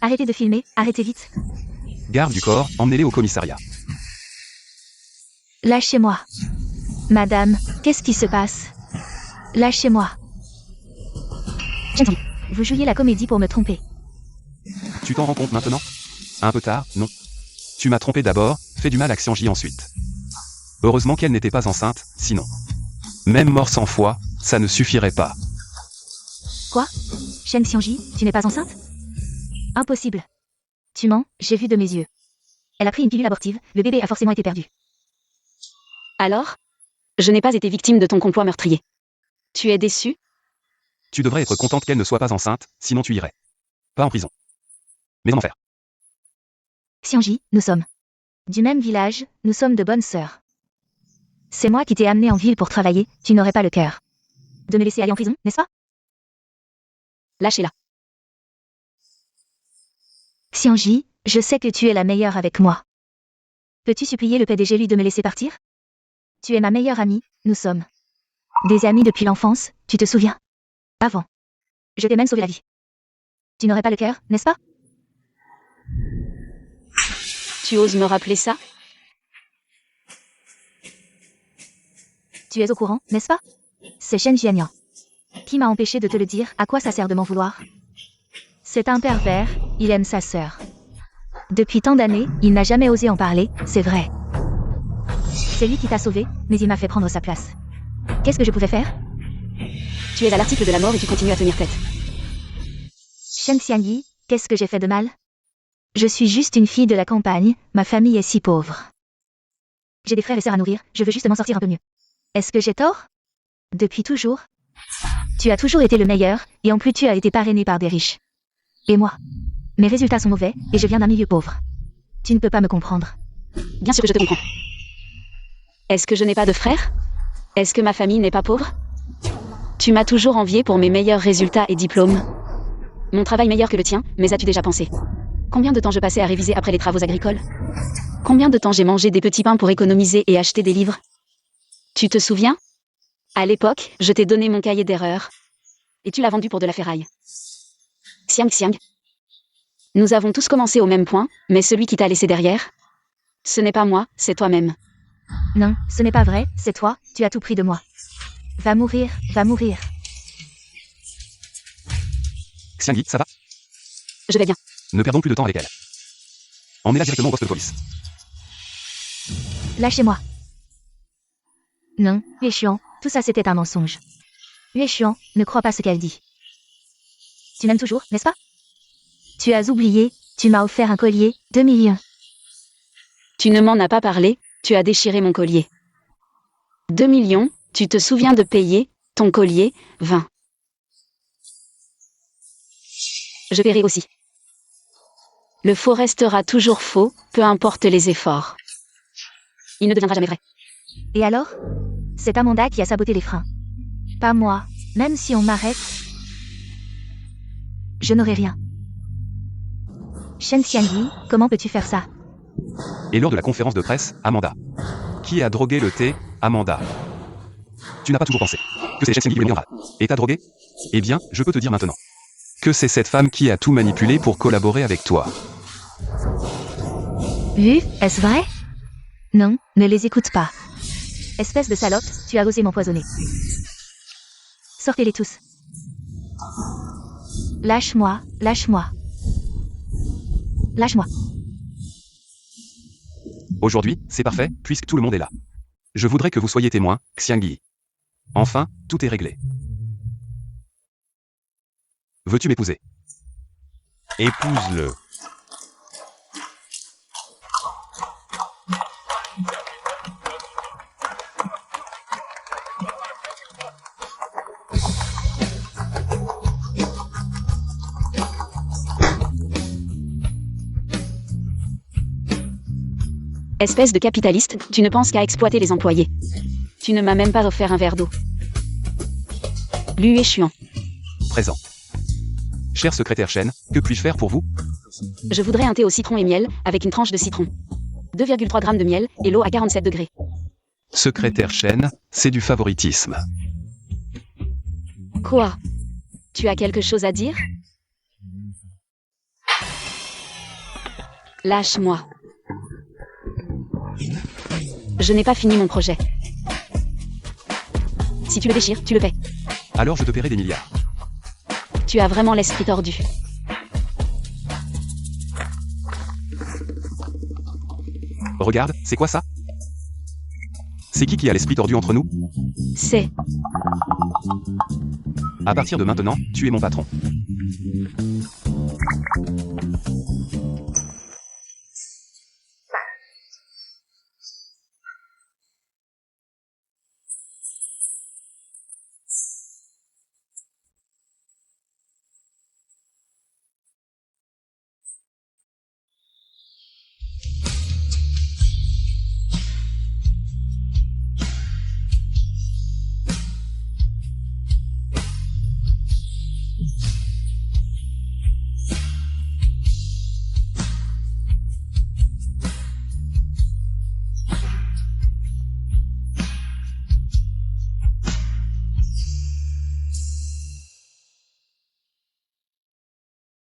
Arrêtez de filmer, arrêtez vite. Garde du corps, emmenez-les au commissariat. Lâchez-moi. Madame, qu'est-ce qui se passe? Lâchez-moi. J'entends. Vous jouiez la comédie pour me tromper. Tu t'en rends compte maintenant? Un peu tard, non. Tu m'as trompé d'abord, fait du mal à Xianji ensuite. Heureusement qu'elle n'était pas enceinte, sinon. Même mort 100 fois, ça ne suffirait pas. Quoi? Shen Xianji, tu n'es pas enceinte? Impossible. Tu mens, j'ai vu de mes yeux. Elle a pris une pilule abortive, le bébé a forcément été perdu. Alors? Je n'ai pas été victime de ton complot meurtrier. Tu es déçu? Tu devrais être contente qu'elle ne soit pas enceinte, sinon tu irais. Pas en prison. Mais en enfer. Xianji, nous sommes du même village, nous sommes de bonnes sœurs. C'est moi qui t'ai amené en ville pour travailler, tu n'aurais pas le cœur de me laisser aller en prison, n'est-ce pas? Lâchez-la. Xianji, je sais que tu es la meilleure avec moi. Peux-tu supplier le PDG lui de me laisser partir? Tu es ma meilleure amie, nous sommes des amis depuis l'enfance, tu te souviens? Avant. Je t'ai même sauvé la vie. Tu n'aurais pas le cœur, n'est-ce pas? Tu oses me rappeler ça? Tu es au courant, n'est-ce pas? C'est Shen Jianyan. Qui m'a empêché de te le dire? À quoi ça sert de m'en vouloir? C'est un pervers, il aime sa sœur. Depuis tant d'années, il n'a jamais osé en parler, c'est vrai. C'est lui qui t'a sauvé, mais il m'a fait prendre sa place. Qu'est-ce que je pouvais faire? Tu es à l'article de la mort et tu continues à tenir tête. Shen Xianyi, qu'est-ce que j'ai fait de mal? Je suis juste une fille de la campagne, ma famille est si pauvre. J'ai des frères et sœurs à nourrir, je veux juste m'en sortir un peu mieux. Est-ce que j'ai tort? Depuis toujours? Tu as toujours été le meilleur, et en plus tu as été parrainé par des riches. Et moi? Mes résultats sont mauvais, et je viens d'un milieu pauvre. Tu ne peux pas me comprendre. Bien sûr que je te comprends. Est-ce que je n'ai pas de frères? Est-ce que ma famille n'est pas pauvre? Tu m'as toujours envié pour mes meilleurs résultats et diplômes. Mon travail meilleur que le tien, mais as-tu déjà pensé? Combien de temps je passais à réviser après les travaux agricoles? Combien de temps j'ai mangé des petits pains pour économiser et acheter des livres? Tu te souviens? À l'époque, je t'ai donné mon cahier d'erreurs. Et tu l'as vendu pour de la ferraille. Xiang Xiang. Nous avons tous commencé au même point, mais celui qui t'a laissé derrière, ce n'est pas moi, c'est toi-même. Non, ce n'est pas vrai, c'est toi, tu as tout pris de moi. Va mourir, va mourir. Xiangi, ça va? Je vais bien. Ne perdons plus de temps avec elle. Emmenez-la directement au poste de police. Lâchez-moi. Non, Yue Xuan, tout ça c'était un mensonge. Yue Xuan, ne crois pas ce qu'elle dit. Tu m'aimes toujours, n'est-ce pas? Tu as oublié, tu m'as offert un collier, 2 millions. Tu ne m'en as pas parlé, tu as déchiré mon collier. 2 millions, tu te souviens de payer, ton collier, 20. Je paierai aussi. Le faux restera toujours faux, peu importe les efforts. Il ne deviendra jamais vrai. Et alors? C'est Amanda qui a saboté les freins. Pas moi, même si on m'arrête, je n'aurai rien. Shen Xianyi, comment peux-tu faire ça? Et lors de la conférence de presse, Amanda. Qui a drogué le thé? Amanda. Tu n'as pas toujours pensé que c'est Shen Xianyi qui voulait et t'a drogué? Eh bien, je peux te dire maintenant que c'est cette femme qui a tout manipulé pour collaborer avec toi. Est-ce vrai? Non, ne les écoute pas. Espèce de salope, tu as osé m'empoisonner. Sortez-les tous. Lâche-moi, lâche-moi. Lâche-moi. Aujourd'hui, c'est parfait, puisque tout le monde est là. Je voudrais que vous soyez témoin, Xiangi. Enfin, tout est réglé. Veux-tu m'épouser? Épouse-le. Espèce de capitaliste, tu ne penses qu'à exploiter les employés. Tu ne m'as même pas offert un verre d'eau. Yue Xuan. Présent. Cher secrétaire Chen, que puis-je faire pour vous? Je voudrais un thé au citron et miel, avec une tranche de citron. 2,3 grammes de miel, et l'eau à 47 degrés. Secrétaire Chen, c'est du favoritisme. Quoi? Tu as quelque chose à dire? Lâche-moi. Je n'ai pas fini mon projet. Si tu le déchires, tu le paies. Alors je te paierai des milliards. Tu as vraiment l'esprit tordu. Regarde, c'est quoi ça? C'est qui a l'esprit tordu entre nous? C'est... À partir de maintenant, tu es mon patron.